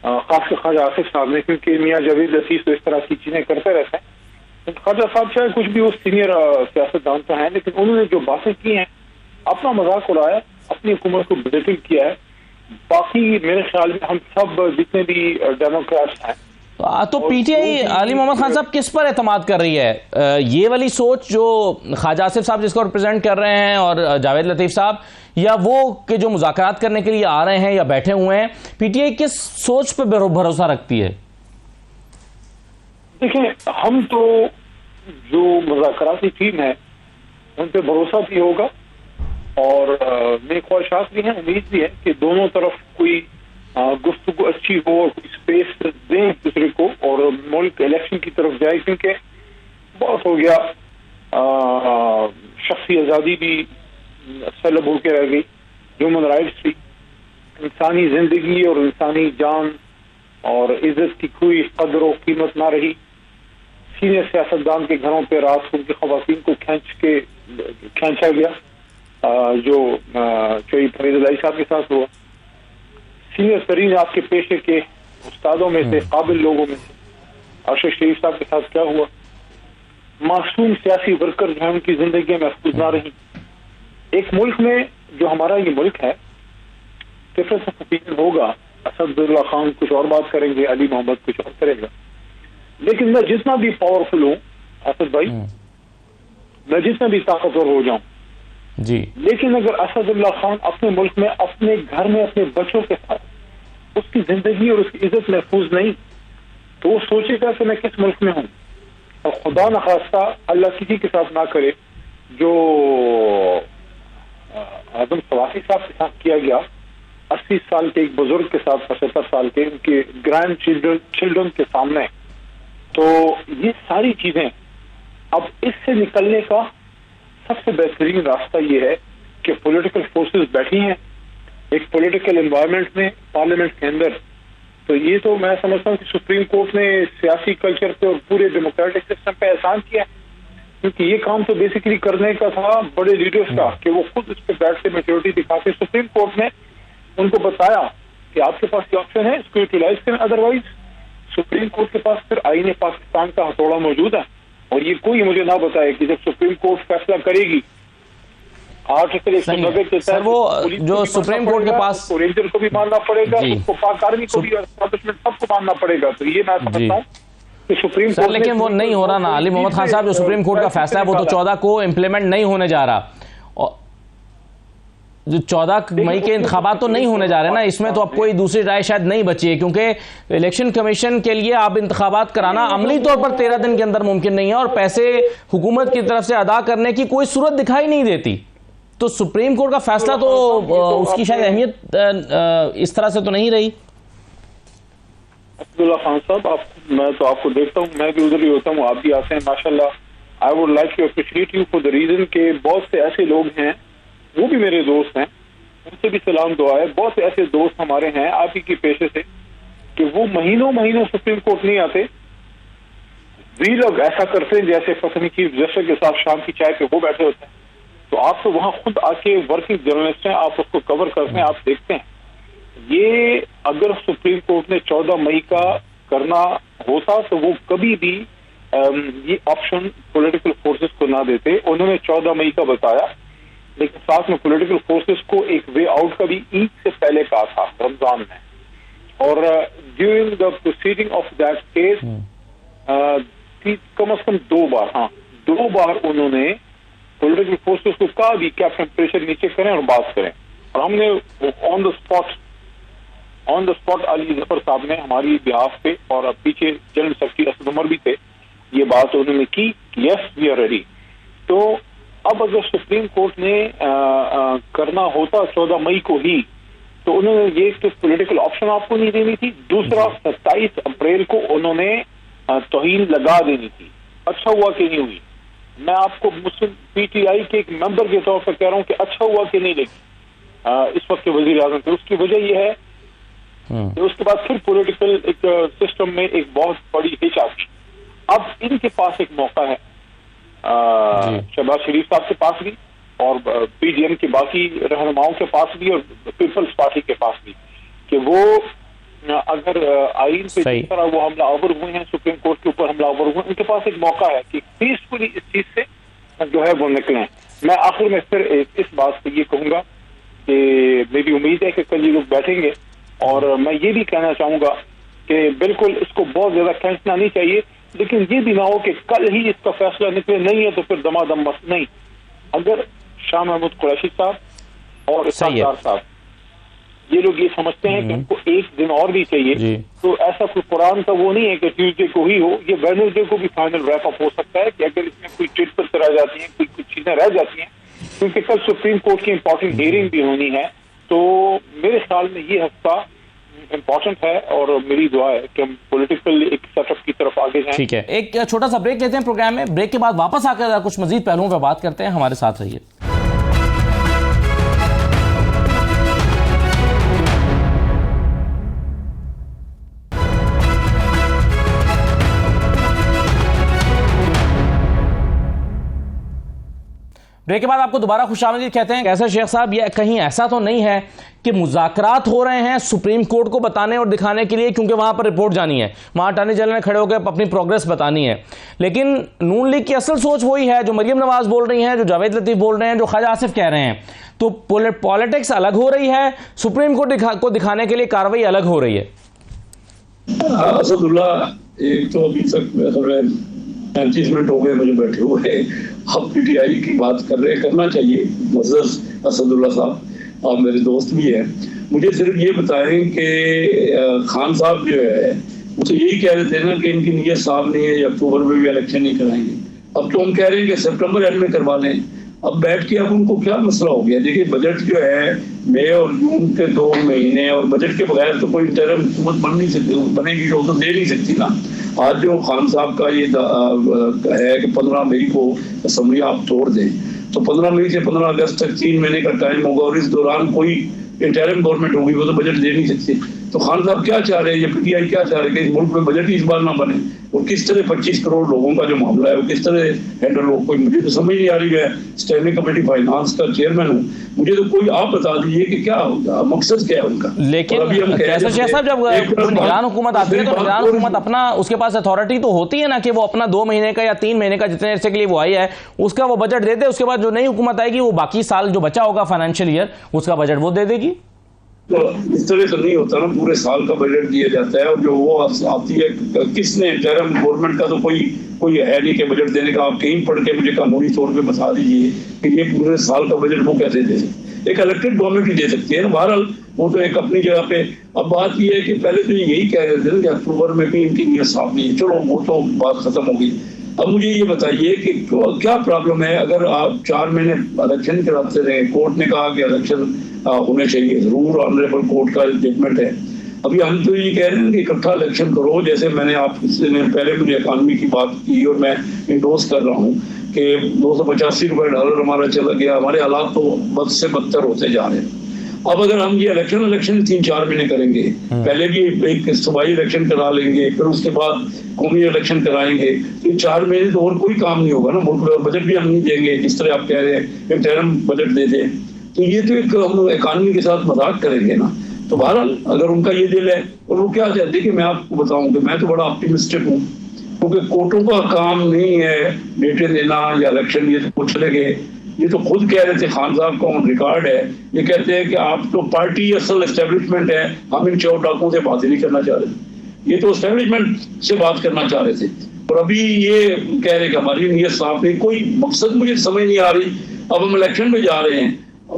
खासकर ख्वाजा आसिफ साहब ने, क्योंकि मियां जावेद लतीफ़ तो इस तरह की चीजें करते रहते हैं। ख्वाजा साहब चाहे कुछ भी वो सीनियर सियासतदान तो हैं, लेकिन उन्होंने जो बातें की हैं अपना मजाक उड़ाया, अपनी हुकूमत को बेटिंग किया है। बाकी मेरे ख्याल में हम सब जितने भी डेमोक्रेट्स हैं, तो पीटीआई अली मोहम्मद खान साहब किस पर एतमाद कर रही है? ये वाली सोच जो ख्वाजा आसिफ साहब जिसको रिप्रेजेंट कर रहे हैं और जावेद लतीफ़ साहब, या वो कि जो मुज़ाकरात करने के लिए आ रहे हैं या बैठे हुए हैं, पीटीआई किस सोच पर भरोसा रखती है? देखिए, हम तो जो मुज़ाकराती टीम है उन पर भरोसा भी होगा और मेरी ख्वाहिशात भी हैं, उम्मीद भी है कि दोनों तरफ कोई गुफ्तगू अच्छी हो और कोई स्पेस दें एक दूसरे को और मुल्क इलेक्शन की तरफ जाए, क्योंकि बहुत हो गया शख्सी आज़ादी भी सलब होकर रह गई, ह्यूमन राइट्स भी, इंसानी जिंदगी और इंसानी जान और इज्जत की कोई कदर व कीमत ना रही। सीनियर सियासतदान के घरों पे रात को उनकी खवातीन को खींचा गया, जो चौधरी फरीद अलाई साहब के साथ हुआ। सीनियर तरीन आपके पेशे के उस्तादों में से, काबिल लोगों में से अरशद शरीफ साहब के साथ क्या हुआ। मासूम सियासी वर्कर जो है उनकी जिंदगी महफूज ना रही। एक मुल्क में जो हमारा ये मुल्क है, डिफरेंस ऑफ ओपिनियन होगा, असदुल्ला खान कुछ और बात करेंगे, अली मोहम्मद कुछ और करेगा, लेकिन मैं जितना भी पावरफुल हूँ असद भाई, मैं जितना भी ताकतवर हो जाऊं जी, लेकिन अगर असदुल्ला खान अपने मुल्क में, अपने घर में, अपने बच्चों के साथ उसकी जिंदगी और उसकी इज्जत महफूज नहीं, तो वो सोचेगा कि मैं किस मुल्क में हूँ। और खुदा न खास्ता अल्लाह किसी के साथ ना करे जो आदम सवासी साहब के साथ किया गया, 80 साल के एक बुजुर्ग के साथ, 75 साल के उनके ग्रैंड चिल्ड्रन के सामने। तो ये सारी चीजें, अब इससे निकलने का सबसे बेहतरीन रास्ता ये है कि पॉलिटिकल फोर्सेस बैठी हैं एक पॉलिटिकल एनवायरनमेंट में, पार्लियामेंट के अंदर। तो ये तो मैं समझता हूँ कि सुप्रीम कोर्ट ने सियासी कल्चर पे और पूरे डेमोक्रेटिक सिस्टम पे एहसान किया, क्योंकि ये काम तो बेसिकली करने का था बड़े लीडर्स का कि वो खुद इस पे बैठ के मेच्योरिटी दिखाते। सुप्रीम कोर्ट ने उनको बताया कि आपके पास ये ऑप्शन है, इसको यूटिलाइज करें, अदरवाइज सुप्रीम कोर्ट के पास फिर आईने पाकिस्तान का हथौड़ा मौजूद है। और ये कोई मुझे ना बताए कि जब सुप्रीम कोर्ट फैसला करेगी आर्टिकल 190 के सर, वो जो सुप्रीम कोर्ट के पास रेंजर को भी मानना पड़ेगा, उसको पाक आर्मी को भी, एस्टैब्लिशमेंट सबको मानना पड़ेगा। तो ये मैं समझता हूँ कि सुप्रीम कोर्ट, लेकिन वो नहीं हो रहा ना अली मोहम्मद खान साहब, जो सुप्रीम कोर्ट का फैसला है वो तो 14 को इम्प्लीमेंट नहीं होने जा रहा, और जो 14 मई के इंतखाबात तो नहीं होने जा रहे ना, इसमें तो अब कोई दूसरी राय शायद नहीं बची है, क्योंकि इलेक्शन कमीशन के लिए आप इंतखाबात कराना अमली तौर पर 13 दिन के अंदर मुमकिन नहीं है, और पैसे हुकूमत की तरफ से अदा करने की कोई सूरत दिखाई नहीं देती। तो सुप्रीम कोर्ट का फैसला तो उसकी शायद अहमियत इस तरह से तो नहीं रही। अब्दुल्ला खान साहब, मैं तो आपको देखता हूँ, मैं भी उधर ही होता हूँ, आप भी आते हैं माशाल्लाह। I would like to appreciate you for the reason के बहुत से ऐसे लोग हैं, वो भी मेरे दोस्त हैं, उनसे भी सलाम दुआ है। बहुत से ऐसे दोस्त हमारे हैं आप ही के पेशे से कि वो महीनों महीनों सुप्रीम कोर्ट नहीं आते। वी लोग ऐसा करते हैं जैसे पता नहीं चीफ जस्टिस के साथ शाम की चाय पे वो बैठे होते हैं। तो आप तो वहां खुद आके वर्किंग जर्नलिस्ट हैं, आप उसको कवर करते हैं, आप देखते हैं। ये अगर सुप्रीम कोर्ट ने 14 मई का करना होता तो वो कभी भी ये ऑप्शन पॉलिटिकल फोर्सेस को ना देते। उन्होंने 14 मई का बताया, लेकिन साथ में पॉलिटिकल फोर्सेस को एक वे आउट का भी ईद से पहले कहा था रमजान में। और during the proceeding of that case कम से कम 2 बार उन्होंने पॉलिटिकल फोर्सेस को कहा भी कि आप टेम्परेचर नीचे करें और बात करें। और हमने on the spot Ali Zafar साहब ने हमारी बिहाफ पे, और पीछे जनरल सेक्रेटरी असद उमर भी थे, ये बात उन्होंने की, यस वी आर रेडी। तो अब अगर सुप्रीम कोर्ट ने करना होता 14 मई को ही, तो उन्होंने ये तो पॉलिटिकल ऑप्शन आपको नहीं देनी थी। दूसरा, 27 अप्रैल को उन्होंने तौहीन लगा देनी थी। अच्छा हुआ कि नहीं हुई? मैं आपको मुस्लिम पीटीआई के एक मेंबर के तौर पर कह रहा हूं कि अच्छा हुआ कि नहीं लगी इस वक्त के वजीर आजम थे। उसकी वजह यह है कि उसके बाद फिर पॉलिटिकल एक सिस्टम में एक बहुत बड़ी हिच आती। अब इनके पास एक मौका है, शहबाज शरीफ साहब के पास भी, और पीडीएम के बाकी रहनुमाओं के पास भी, और पीपल्स पार्टी के पास भी, कि वो अगर आईन पे जिस तरह वो हमलावर हुए हैं, सुप्रीम कोर्ट के ऊपर हमलावर हुए, उनके पास एक मौका है कि पीसफुली इस चीज से जो है वो निकलें। मैं आखिर में फिर इस बात पे ये कहूंगा कि मेरी उम्मीद है कि कल ये लोग बैठेंगे, और मैं ये भी कहना चाहूंगा कि बिल्कुल इसको बहुत ज्यादा खींचना नहीं चाहिए, लेकिन ये भी ना हो कि कल ही इसका फैसला निकले, नहीं है तो फिर दमादम बस नहीं। अगर शाह महमूद कुरैशी साहब और इस्तार साहब ये लोग ये समझते हैं कि उनको एक दिन और भी चाहिए, तो ऐसा कोई कुरान का वो नहीं है कि ट्यूसडे को ही हो, ये वेडनेसडे को भी फाइनल रैप अप हो सकता है कि अगर इसमें कोई चिटपट रह जाती है, कुछ चीजें रह जाती हैं, क्योंकि कल सुप्रीम कोर्ट की इंपॉर्टेंट हियरिंग भी होनी है। तो मेरे ख्याल में ये हफ्ता इम्पोर्टेंट है, और मेरी दुआ है कि हम पॉलिटिकल एक सेटअप की तरफ आगे जाएं। ठीक है, एक छोटा सा ब्रेक लेते हैं प्रोग्राम में। ब्रेक के बाद वापस आकर कुछ मजीद पहलुओं पर बात करते हैं। हमारे साथ रहिए। ब्रेक के बाद आपको दोबारा खुशामदीद कहते हैं। कैसे शेख साहब, ये कहीं ऐसा तो नहीं है कि मुज़ाकरात हो रहे हैं सुप्रीम कोर्ट को बताने और दिखाने के लिए, क्योंकि वहां पर रिपोर्ट जानी है, वहां अटॉर्नी जनरल ने खड़े होकर अपनी प्रोग्रेस बतानी है, लेकिन नून लीग की असल सोच वही है जो मरियम नवाज बोल रही हैं, जो जावेद लतीफ बोल रहे हैं, जो ख्वाजा आसिफ कह रहे हैं। तो पॉलिटिक्स अलग हो रही है, सुप्रीम कोर्ट को दिखाने के लिए कार्रवाई अलग हो रही है। असदुल्ला, एक तो अभी तक 35 मिनट हो गए मुझे बैठे हुए, आप पीटीआई की बात करना चाहिए। मुअज़्ज़ज़ असदुल्ला साहब, आप मेरे दोस्त भी हैं, मुझे सिर्फ ये बताएं कि खान साहब जो है वो तो यही कह रहे थे ना कि इनकी नीयत साफ नहीं है, अक्टूबर में भी इलेक्शन नहीं कराएंगे। अब तो हम कह रहे हैं कि सितंबर एंड में करवा लें। अब बैठ के अब उनको क्या मसला हो गया? देखिए, बजट जो है मई और जून के 2 महीने, और बजट के बगैर तो कोई इंटरिम हुकूमत बन नहीं सकती, बनेगी तो दे नहीं सकती ना। आज जो खान साहब का ये है कि 15 मई को असम्बली आप तोड़ दें, तो 15 मई से 15 अगस्त तक 3 महीने का टाइम होगा, और इस दौरान कोई इंटरिम गवर्नमेंट होगी, वो तो बजट दे नहीं सकती। तो खान साहब क्या चाह रहे हैं, ये पीटीआई क्या चाह रहे हैं कि इस मुल्क में बजट ही इस बार ना बने, और किस तरह 25 करोड़ लोगों का जो मामला है वो किस तरह हैंडल हो, कोई मुझे तो समझ नहीं आ रही है। स्टैंडिंग कमेटी फाइनेंस का चेयरमैन हूँ, मुझे तो कोई आप बता दीजिए कि क्या होगा, मकसद क्या है उनका। लेकिन कैसे शेख साहब, जब निगरान हुकूमत आती है तो निगरान हुकूमत अपना, उसके पास अथॉरिटी तो होती है ना कि वो अपना 2 महीने का या 3 महीने का जितने अरसे के लिए वो आई है उसका वो बजट दे दे, उसके बाद जो नई हुकूमत आएगी वो बाकी साल जो बचा होगा फाइनेंशियल ईयर उसका बजट वो दे देगी। तो इस तरह तो नहीं होता ना, पूरे साल का बजट दिया जाता है, और जो वो आती है किसने, इंटरिम गवर्नमेंट का तो कोई है नहीं कि बजट देने का। आप कहीं पढ़ के मुझे कानूनी तौर पे बता दीजिए कि ये पूरे साल का बजट वो कैसे दे सकते। एक इलेक्टेड गवर्नमेंट ही दे सकती है ना, बहरहाल वो तो एक अपनी जगह पे। अब बात ये है कि पहले तो यही कह रहे थे ना कि अक्टूबर में भी इनकी नीयत साफ नहीं है, चलो वो तो बात खत्म हो गई। अब मुझे ये बताइए कि क्या प्रॉब्लम है अगर आप 4 महीने इलेक्शन कराते रहे। कोर्ट ने कहा कि इलेक्शन होने चाहिए, जरूर ऑनरेबल कोर्ट का जजमेंट है। अभी हम तो ये कह रहे हैं कि इकट्ठा इलेक्शन करो, जैसे मैंने आपसे पहले मुझे इकॉनमी की बात की और मैं इंडोर्स कर रहा हूँ कि 285 रुपये डॉलर हमारा चला गया, हमारे हालात तो बद से बदतर होते जा रहे हैं। अब अगर हम ये इलेक्शन 3-4 महीने करेंगे, पहले भी एक सूबाई इलेक्शन करा लेंगे, फिर उसके बाद कौमी इलेक्शन कराएंगे, तो 4 महीने तो और कोई काम नहीं होगा ना मुल्क में। बजट भी हम नहीं देंगे, जिस तरह आप कह रहे हैं इंटरिम बजट दे दें, तो ये तो एक हम इकॉनमी के साथ मजाक करेंगे ना। तो बहरहाल अगर उनका ये दिल है, और वो क्या चाहते हैं कि मैं आपको बताऊं कि मैं तो बड़ा ऑप्टिमिस्टिक हूँ, क्योंकि कोर्टों का काम नहीं है डेटे देना या इलेक्शन, ये तो कुछ लगे। ये तो खुद कह रहे थे, खान साहब का ऑन रिकॉर्ड है, ये कहते हैं कि आप तो पार्टी असल एस्टेब्लिशमेंट है, हम इन चोर डाकुओं से बात ही नहीं करना चाह रहे। ये तो एस्टेब्लिशमेंट से बात करना चाह रहे थे, और अभी ये कह रहे कि हमारी नीयत साफ है। कोई मकसद मुझे समझ नहीं आ रही। अब हम इलेक्शन में जा रहे हैं,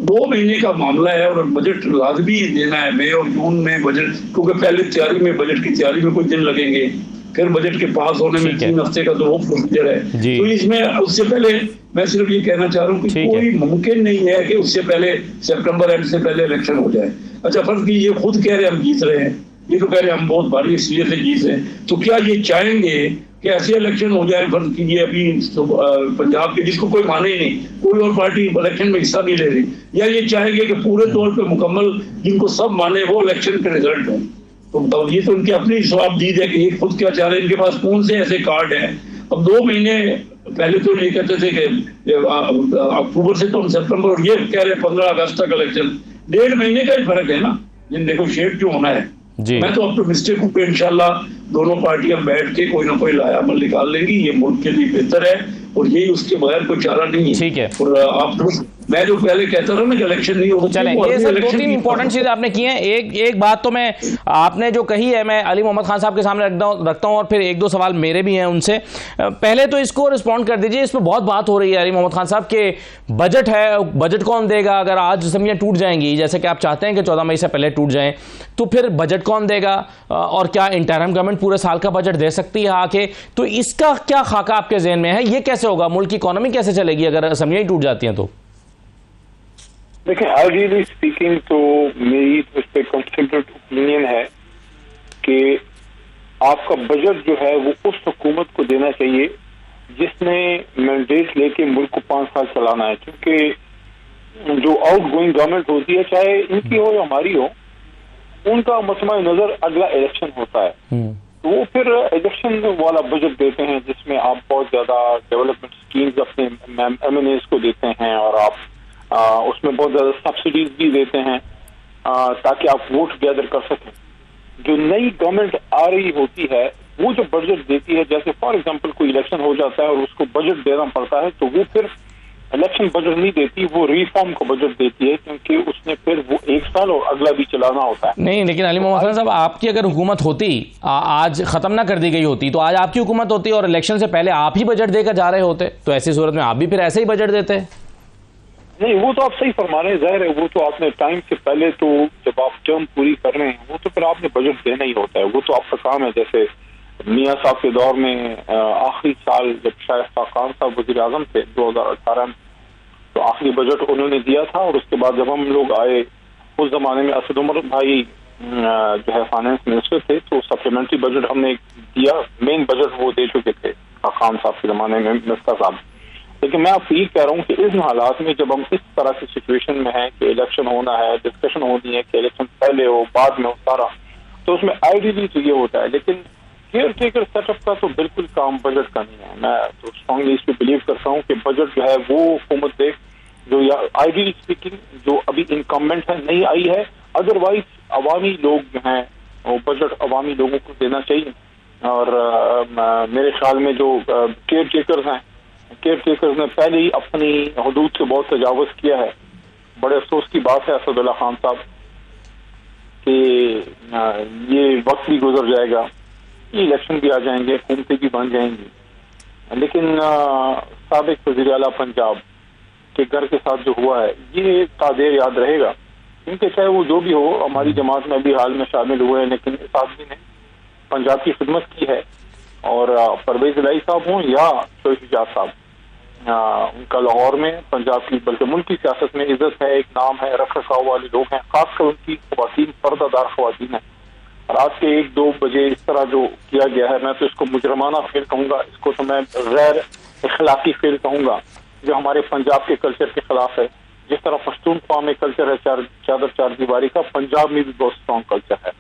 2 महीने का मामला है, और बजट लाजमी देना है मई और जून में बजट, क्योंकि पहले तैयारी में, बजट की तैयारी में कुछ दिन लगेंगे, फिर बजट के पास होने में 3 हफ्ते का तो वो प्रोसीजर है। तो इसमें उससे पहले मैं सिर्फ ये कहना चाह रहा हूँ कि कोई मुमकिन नहीं है कि उससे पहले सितंबर एंड से पहले इलेक्शन हो जाए। अच्छा, फर्ज की ये खुद कह रहे हैं हम जीत रहे हैं, ये तो कह रहे हैं हम बहुत भारी इसलिए से जीत रहे हैं, तो क्या ये चाहेंगे कि ऐसे इलेक्शन हो जाए? फर्ज कीजिए अभी पंजाब के, जिसको कोई माने ही नहीं, कोई और पार्टी इलेक्शन में हिस्सा नहीं ले रही, या ये चाहेंगे कि पूरे तौर पे मुकम्मल जिनको सब माने वो इलेक्शन के रिजल्ट हों? तो ये तो उनकी अपनी जवाबदीद है कि ये खुद क्या चाह रहे हैं, इनके पास कौन से ऐसे कार्ड हैं। अब 2 महीने पहले तो ये कहते थे कि अक्टूबर से तो सितंबर, और ये कह रहे हैं 15 अगस्त तक इलेक्शन। 1.5 महीने का ही फर्क है ना, जिन नेगोशिएट जो होना है। मैं तो ऑप्टिमिस्टिक हूँ कि इंशाल्लाह दोनों पार्टियां बैठ के कोई ना कोई लाया अमल निकाल लेंगी, ये मुल्क के लिए बेहतर है, और यही उसके बगैर कोई चारा नहीं है। ठीक है, और आप तो मैं जो पहले कहता था ना कि इलेक्शन नहीं होगा। चलें, ये सब 2-3 इंपॉर्टेंट चीजें आपने की हैं। एक बात तो मैं आपने जो कही है, मैं अली मोहम्मद खान साहब के सामने रखता हूं, और फिर 1-2 सवाल मेरे भी हैं उनसे। पहले तो इसको रिस्पॉन्ड कर दीजिए। इस पर बहुत बात हो रही है अली मोहम्मद खान साहब के बजट है, बजट कौन देगा? अगर आज असम्बलियां टूट जाएंगी, जैसे कि आप चाहते हैं कि 14 मई से पहले टूट जाएं, तो फिर बजट कौन देगा? और क्या इंटरिम गवर्नमेंट पूरे साल का बजट दे सकती है आके? तो इसका क्या खाका आपके ज़हन में है? ये कैसे होगा? मुल्क की इकोनॉमी कैसे चलेगी अगर असम्बलियां टूट जाती हैं? तो देखिए, आइडियली स्पीकिंग तो मेरी इस पे कंसिडर्ड ओपिनियन है कि आपका बजट जो है वो उस हुकूमत को देना चाहिए जिसने मैंडेट लेके मुल्क को 5 साल चलाना है, क्योंकि जो आउट गोइंग गवर्नमेंट होती है, चाहे इनकी हो या हमारी हो, उनका मसमा नजर अगला इलेक्शन होता है। तो वो फिर इलेक्शन वाला बजट देते हैं जिसमें आप बहुत ज्यादा डेवलपमेंट स्कीम्स अपने MNAs को देते हैं और आप उसमें बहुत ज्यादा सब्सिडीज भी देते हैं ताकि आप वोट गैदर कर सकें। जो नई गवर्नमेंट आ रही होती है वो जो बजट देती है, जैसे फॉर एग्जांपल कोई इलेक्शन हो जाता है और उसको बजट देना पड़ता है, तो वो फिर इलेक्शन बजट नहीं देती, वो रिफॉर्म का बजट देती है, क्योंकि उसने फिर वो 1 साल और अगला भी चलाना होता है। नहीं, लेकिन अली मोहम्मद खान साहब, आपकी अगर हुकूमत होती, आज खत्म ना कर दी गई होती, तो आज आपकी हुकूमत होती और इलेक्शन से पहले आप ही बजट देकर जा रहे होते, तो ऐसी सूरत में आप भी फिर ऐसे ही बजट देते। नहीं, वो तो आप सही फरमा रहे हैं, जाहिर है वो तो आपने टाइम से पहले, तो जब आप टर्म पूरी कर रहे हैं वो तो फिर आपने बजट देना ही होता है, वो तो आपका काम है। जैसे मियां साहब के दौर में आखिरी साल जब शाइस्ता खान साहब वजीर आजम थे 2018 में, तो आखिरी बजट उन्होंने दिया था, और उसके बाद जब हम लोग आए उस जमाने में असद उमर भाई जो है फाइनेंस मिनिस्टर थे, तो सप्लीमेंट्री बजट हमने दिया, मेन बजट वो दे चुके थे खान साहब के जमाने में, मिस्टर साहब। लेकिन मैं आपको ये कह रहा हूँ कि इन हालात में जब हम इस तरह की सिचुएशन में हैं कि इलेक्शन होना है, डिस्कशन होनी है कि इलेक्शन पहले हो बाद में हो सारा, तो उसमें आइडियली तो ये होता है, लेकिन केयर टेकर सेटअप का तो बिल्कुल काम बजट का नहीं है। मैं तो स्ट्रांगली इस पर बिलीव करता हूँ कि बजट जो है वो हुकूमत दे, जो या आइडियली स्पीकिंग जो अभी इनकम्बेंट है नहीं आई है, अदरवाइज अवामी लोग जो हैं वो बजट अवामी लोगों को देना चाहिए। और मेरे ख्याल में जो केयर टेकर्स हैं, केयर टेकर्स ने पहले ही अपनी हदूद से बहुत तजावुज किया है। बड़े अफसोस की बात है असदुल्ला खान साहब कि ये वक्त भी गुजर जाएगा, ये इलेक्शन भी आ जाएंगे, हुकूमतें भी बन जाएंगी, लेकिन साबिक वज़ीर आला पंजाब के घर के साथ जो हुआ है ये तादेर याद रहेगा, क्योंकि चाहे वो जो भी हो, हमारी जमात में भी हाल में शामिल हुए हैं, लेकिन इस आदमी ने पंजाब की खिदमत की है। और परवेज इलाही साहब हों या शोएब इजाज साहब, उनका लाहौर में पंजाब की बल्कि मुल्क की सियासत में इज्जत है, एक नाम है, रख रखाव वाले लोग हैं, खासकर उनकी ख्वातीन पर्दादार ख्वातीन है। और आज के 1-2 बजे इस तरह जो किया गया है, मैं तो इसको मुजरमाना फेल कहूंगा, इसको तो मैं गैर इखलाकी फेल कहूंगा, जो हमारे पंजाब के कल्चर के खिलाफ है। जिस तरह पश्तून कौम कल्चर है चादर चार दीवारी का, पंजाब में भी बहुत स्ट्रॉन्ग कल्चर है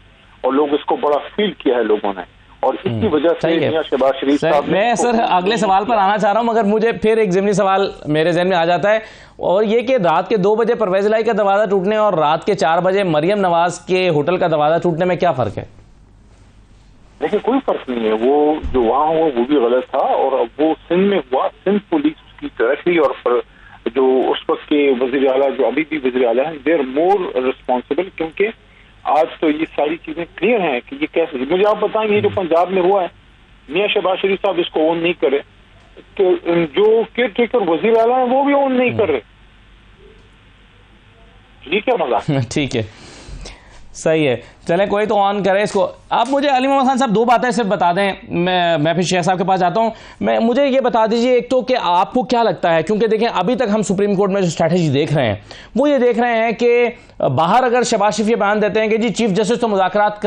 और लोग इसको बड़ा फील किया है लोगों ने, और इसी वजह से मियां शहबाज शरीफ साहब। मैं सर अगले सवाल पर आना चाह रहा हूं, मगर मुझे फिर एक ज़िमनी सवाल मेरे जहन में आ जाता है, और ये कि रात के 2 बजे परवेज इलाही का दरवाजा टूटने और रात के 4 बजे मरियम नवाज के होटल का दरवाजा टूटने में क्या फर्क है? देखिए, कोई फर्क नहीं है, वो जो वहाँ हुआ वो भी गलत था, और वो सिंध में हुआ, सिंध पुलिस की डायरेक्टली, और जो उस वक्त के वजीर आला जो अभी भी वजीर आला है, दे आर मोर रिस्पॉन्सिबल, क्योंकि आज तो ये सारी चीजें क्लियर हैं कि ये कैसे। मुझे आप बताएंगे ये जो पंजाब में हुआ है, मियां शहबाज शरीफ साहब इसको ओन नहीं करे, जो केयर टेकर वजीर आला है वो भी ओन नहीं कर रहे, ठीक है मजा। ठीक है, सही है, चले कोई तो ऑन करे इसको। आप मुझे अली मोहम्मद खान साहब 2 बातें सिर्फ बता दें, मैं फिर शेख साहब के पास जाता हूं। मुझे ये बता दीजिए एक तो कि आपको क्या लगता है, क्योंकि देखें अभी तक हम सुप्रीम कोर्ट में जो स्ट्रैटेजी देख रहे हैं वो ये देख रहे हैं कि बाहर अगर शहबाज शरीफ ये बयान देते हैं कि जी चीफ जस्टिस तो मुज़ाकरात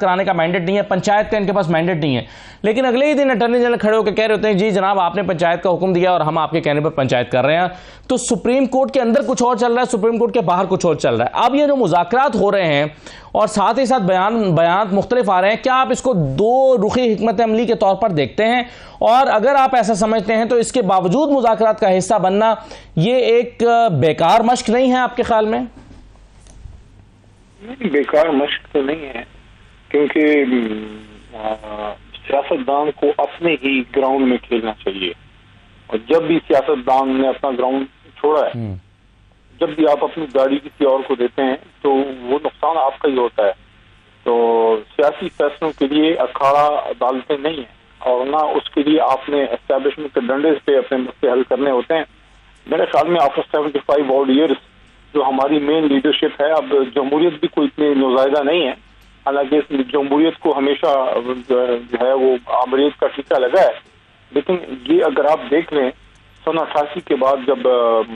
कराने का मैंडेट नहीं है, पंचायत का इनके पास मैंडेट नहीं है, लेकिन अगले ही दिन अटॉर्नी जनरल खड़े होकर कह रहे होते हैं जी जनाब आपने पंचायत का हुक्म दिया और हम आपके कहने पर पंचायत कर रहे हैं, तो सुप्रीम कोर्ट के अंदर कुछ और चल रहा है, सुप्रीम कोर्ट के बाहर कुछ और चल रहा है। अब ये जो मुज़ाकरात हो रहे हैं और साथ ही साथ बयान मुख्तलिफ आ रहे हैं, क्या आप इसको 2 रुखी हिकमत अमली के तौर पर देखते हैं? और अगर आप ऐसा समझते हैं तो इसके बावजूद मुज़ाकरात का हिस्सा बनना ये एक बेकार मश्क नहीं है आपके ख्याल में? नहीं, बेकार मश्क तो नहीं है, क्योंकि सियासतदान को अपने ही ग्राउंड में खेलना चाहिए, और जब भी सियासतदान ने अपना ग्राउंड छोड़ा है, जब भी आप अपनी गाड़ी किसी और को देते हैं तो वो नुकसान आपका ही होता है। तो सियासी फैसलों के लिए अखाड़ा अदालतें नहीं है, और ना उसके लिए आपने एस्टैब्लिशमेंट के डंडे पे अपने मसले हल करने होते हैं। मेरे ख्याल में आफ्टर 75 ऑड ईयर्स जो हमारी मेन लीडरशिप है, अब जमहूरियत भी कोई इतनी नुज़ायदा नहीं है, हालांकि इस जमहूरियत को हमेशा जो है वो आमरीत का टीका लगा है, लेकिन ये अगर आप देख लें 88 के बाद जब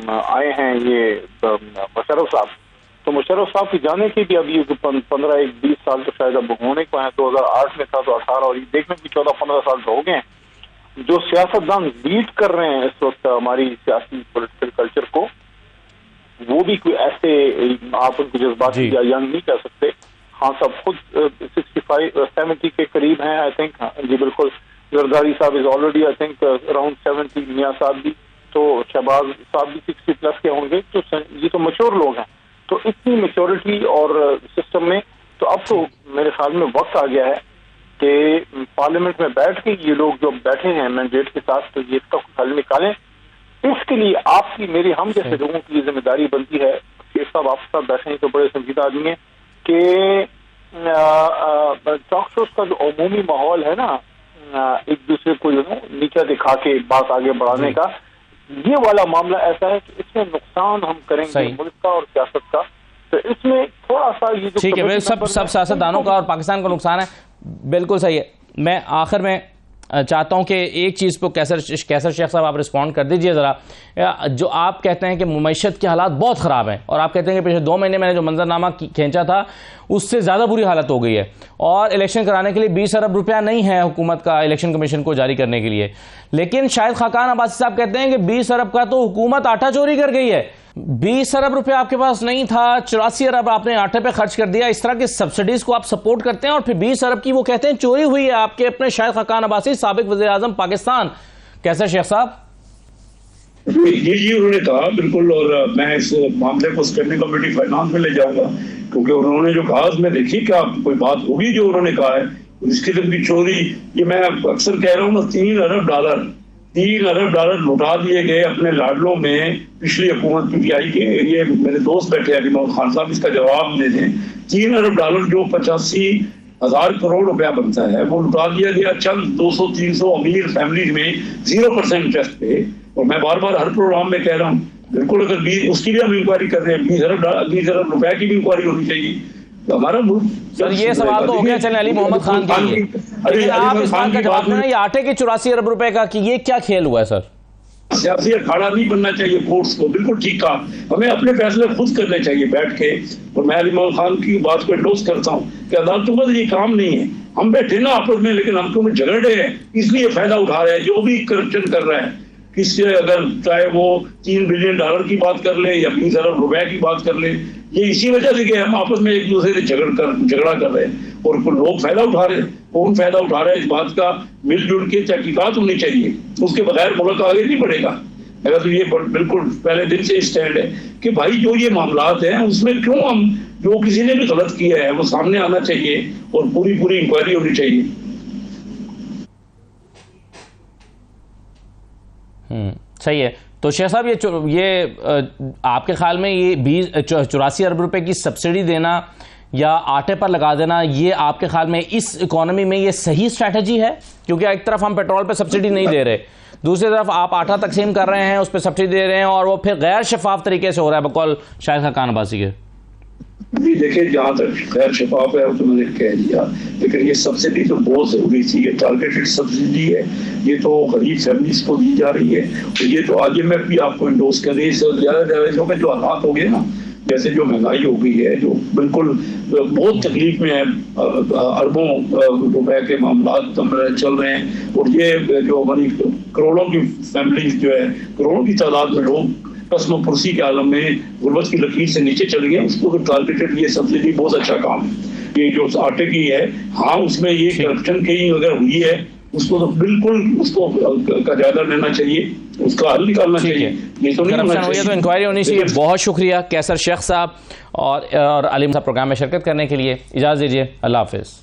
आए हैं ये मुशर्रफ साहब, तो मुशर्रफ साहब की जाने के भी अभी 15-20 साल तो शायद अब होने को है, 2008 में था तो 18, और ये देखने भी 14-15 साल तो हो गए हैं। जो सियासतदान लीड कर रहे हैं इस वक्त हमारी सियासी पॉलिटिकल कल्चर को, वो भी कोई ऐसे आप उनको जज्बाती या यंग नहीं कह सकते। खान साहब खुद 65-70 के करीब हैं आई थिंक। जी बिल्कुल, जरदारी साहब is already I think around 70, मियाँ साहब भी, तो शहबाज साहब भी 60 प्लस के होंगे। तो ये तो मैच्योर लोग हैं, तो इतनी मैच्योरिटी और सिस्टम में तो अब तो मेरे ख्याल में वक्त आ गया है कि पार्लियामेंट में बैठ के ये लोग जो बैठे हैं मैंडेट के साथ, तो ये इसका हल निकालें। इसके लिए आपकी मेरी हम जैसे लोगों की जिम्मेदारी बनती है। शेख साहब आपके साथ बैठे हैं तो बड़े संजीदा आदमी है कि टॉक शोज का जो अमूमी माहौल है ना, एक दूसरे को नीचा दिखा के बात आगे बढ़ाने का, ये वाला मामला ऐसा है कि इसमें नुकसान हम करेंगे मुल्क का और सियासत का। तो इसमें थोड़ा सा ये जो ठीक है, सब सियासतदानों का और पाकिस्तान का नुकसान है, बिल्कुल सही है। मैं आखिर में चाहता हूं कि एक चीज़ को कैसर शेख साहब आप रिस्पॉन्ड कर दीजिए ज़रा। जो आप कहते हैं कि मुमैशत के हालात बहुत ख़राब हैं और आप कहते हैं कि पिछले 2 महीने मैंने जो मंजरनामा खींचा था उससे ज़्यादा बुरी हालत हो गई है, और इलेक्शन कराने के लिए 20 अरब रुपया नहीं है हुकूमत का इलेक्शन कमीशन को जारी करने के लिए। लेकिन शाहिद खाकान अब्बासी साहब कहते हैं कि 20 अरब का तो हुकूमत आटा चोरी कर गई है। 20 अरब रुपया आपके पास नहीं था, 84 अरब आपने आटे पे खर्च कर दिया। इस तरह की सब्सिडीज को आप सपोर्ट करते हैं और फिर 20 अरब की वो कहते हैं चोरी हुई है आपके अपने शाहिद खाकान अब्बासी, साबिक वज़ीर आज़म पाकिस्तान। कैसा शेख साहब? ये उन्होंने कहा बिल्कुल, और मैं इस मामले को स्टैंडिंग कमेटी फाइनेंस में ले जाऊंगा, क्योंकि उन्होंने जो कहा उसमें देखिए क्या कोई बात होगी जो उन्होंने कहा है। इसकी तरफ की चोरी, ये मैं अक्सर कह रहा हूँ ना, 3 अरब डॉलर लुटा दिए गए अपने लाडलों में पिछली हुकूमत पीटीआई के। ये मेरे दोस्त बैठे अली मोहम्मद खान साहब, इसका जवाब दे दें। 3 अरब डॉलर जो 85,000 करोड़ रुपया बनता है, वो लुटा दिया गया चंद 200-300 अमीर फैमिली में 0% इंटरेस्ट पे। और मैं बार बार हर प्रोग्राम में कह रहा हूँ, बिल्कुल अगर उसकी भी हम इंक्वायरी कर रहे हैं, 20 अरब रुपए की भी इंक्वायरी होनी चाहिए। तो हमारा मुल्क सर, ये सवाल तो हो गया चलें अली मोहम्मद खान के लिए, लेकिन आप इस बात का जवाब देना, ये आटे के 84 अरब रुपए का कि ये क्या खेल हुआ है सर? सियासी अखाड़ा नहीं बनना चाहिए कोर्ट्स को, बिल्कुल ठीक कहा। हमें अपने फैसले खुद करने चाहिए बैठ के। और मैं अली मोहम्मद खान की बात को एंडोर्स करता हूँ कि अदालतों का ये काम नहीं है। हम बैठे ना आपस में, लेकिन हम क्यों झगड़ रहे हैं, इसलिए फायदा उठा रहे हैं जो भी करप्शन कर रहा है। किससे, अगर चाहे वो 3 बिलियन डॉलर की बात कर ले या 20 अरब रुपए की बात कर ले, ये इसी वजह से कि हम आपस में एक दूसरे से झगड़ा कर रहे हैं और लोग फायदा उठा रहे हैं। कौन फायदा उठा रहा है इस बात का मिलजुल के तहकीकात होनी चाहिए, उसके बगैर मुल्क आगे नहीं बढ़ेगा। अगर तो ये बिल्कुल पहले दिन से स्टैंड है कि भाई जो ये मामलात हैं उसमें क्यों हम, जो किसी ने भी गलत किया है वो सामने आना चाहिए और पूरी इंक्वायरी होनी चाहिए। सही है। तो शेख साहब, ये आपके ख्याल में ये 84 अरब रुपए की सब्सिडी देना या आटे पर लगा देना, ये आपके ख्याल में इस इकोनॉमी में ये सही स्ट्रैटेजी है? क्योंकि एक तरफ हम पेट्रोल पे सब्सिडी नहीं दे रहे, दूसरी तरफ आप आटा तकसीम कर रहे हैं, उस पर सब्सिडी दे रहे हैं, और वो फिर गैर शफाफ तरीके से हो रहा है बकौल शाहिद खाकान अब्बासी के। भी देखिए, जहाँ तक गैर शफाफ है वो तो मैंने कह दिया, लेकिन ये सब्सिडी तो बहुत जरूरी थी। ये टारगेटेड सब्सिडी है, ये तो गरीब फैमिलीज को दी जा रही है। तो ये तो IMF भी आपको इंडोर्स कर रही है। ज्यादा जो हालात हो गए ना, जैसे जो महंगाई हो गई है, जो बिल्कुल बहुत तकलीफ में है, अरबों रुपए के मामला चल रहे हैं, और ये जो हमारी करोड़ों की फैमिलीज जो है, करोड़ों की तादाद में लोग कसम पुरसी के आलम में गुर्बत की लकीर से नीचे चले गए, उसको टारगेटेड ये सब्सिडी बहुत अच्छा काम है। ये जो आटे की है, हाँ उसमें ये करप्शन की अगर हुई है उसको तो बिल्कुल उसको का जायजा लेना चाहिए, उसका हल निकालना चाहिए। ये तो नहीं होना चाहिए, तो इंक्वायरी होनी चाहिए। बहुत शुक्रिया कैसर शेख साहब और अली साहब प्रोग्राम में शिरकत करने के लिए। इजाज़त दीजिए, अल्लाह हाफिज़।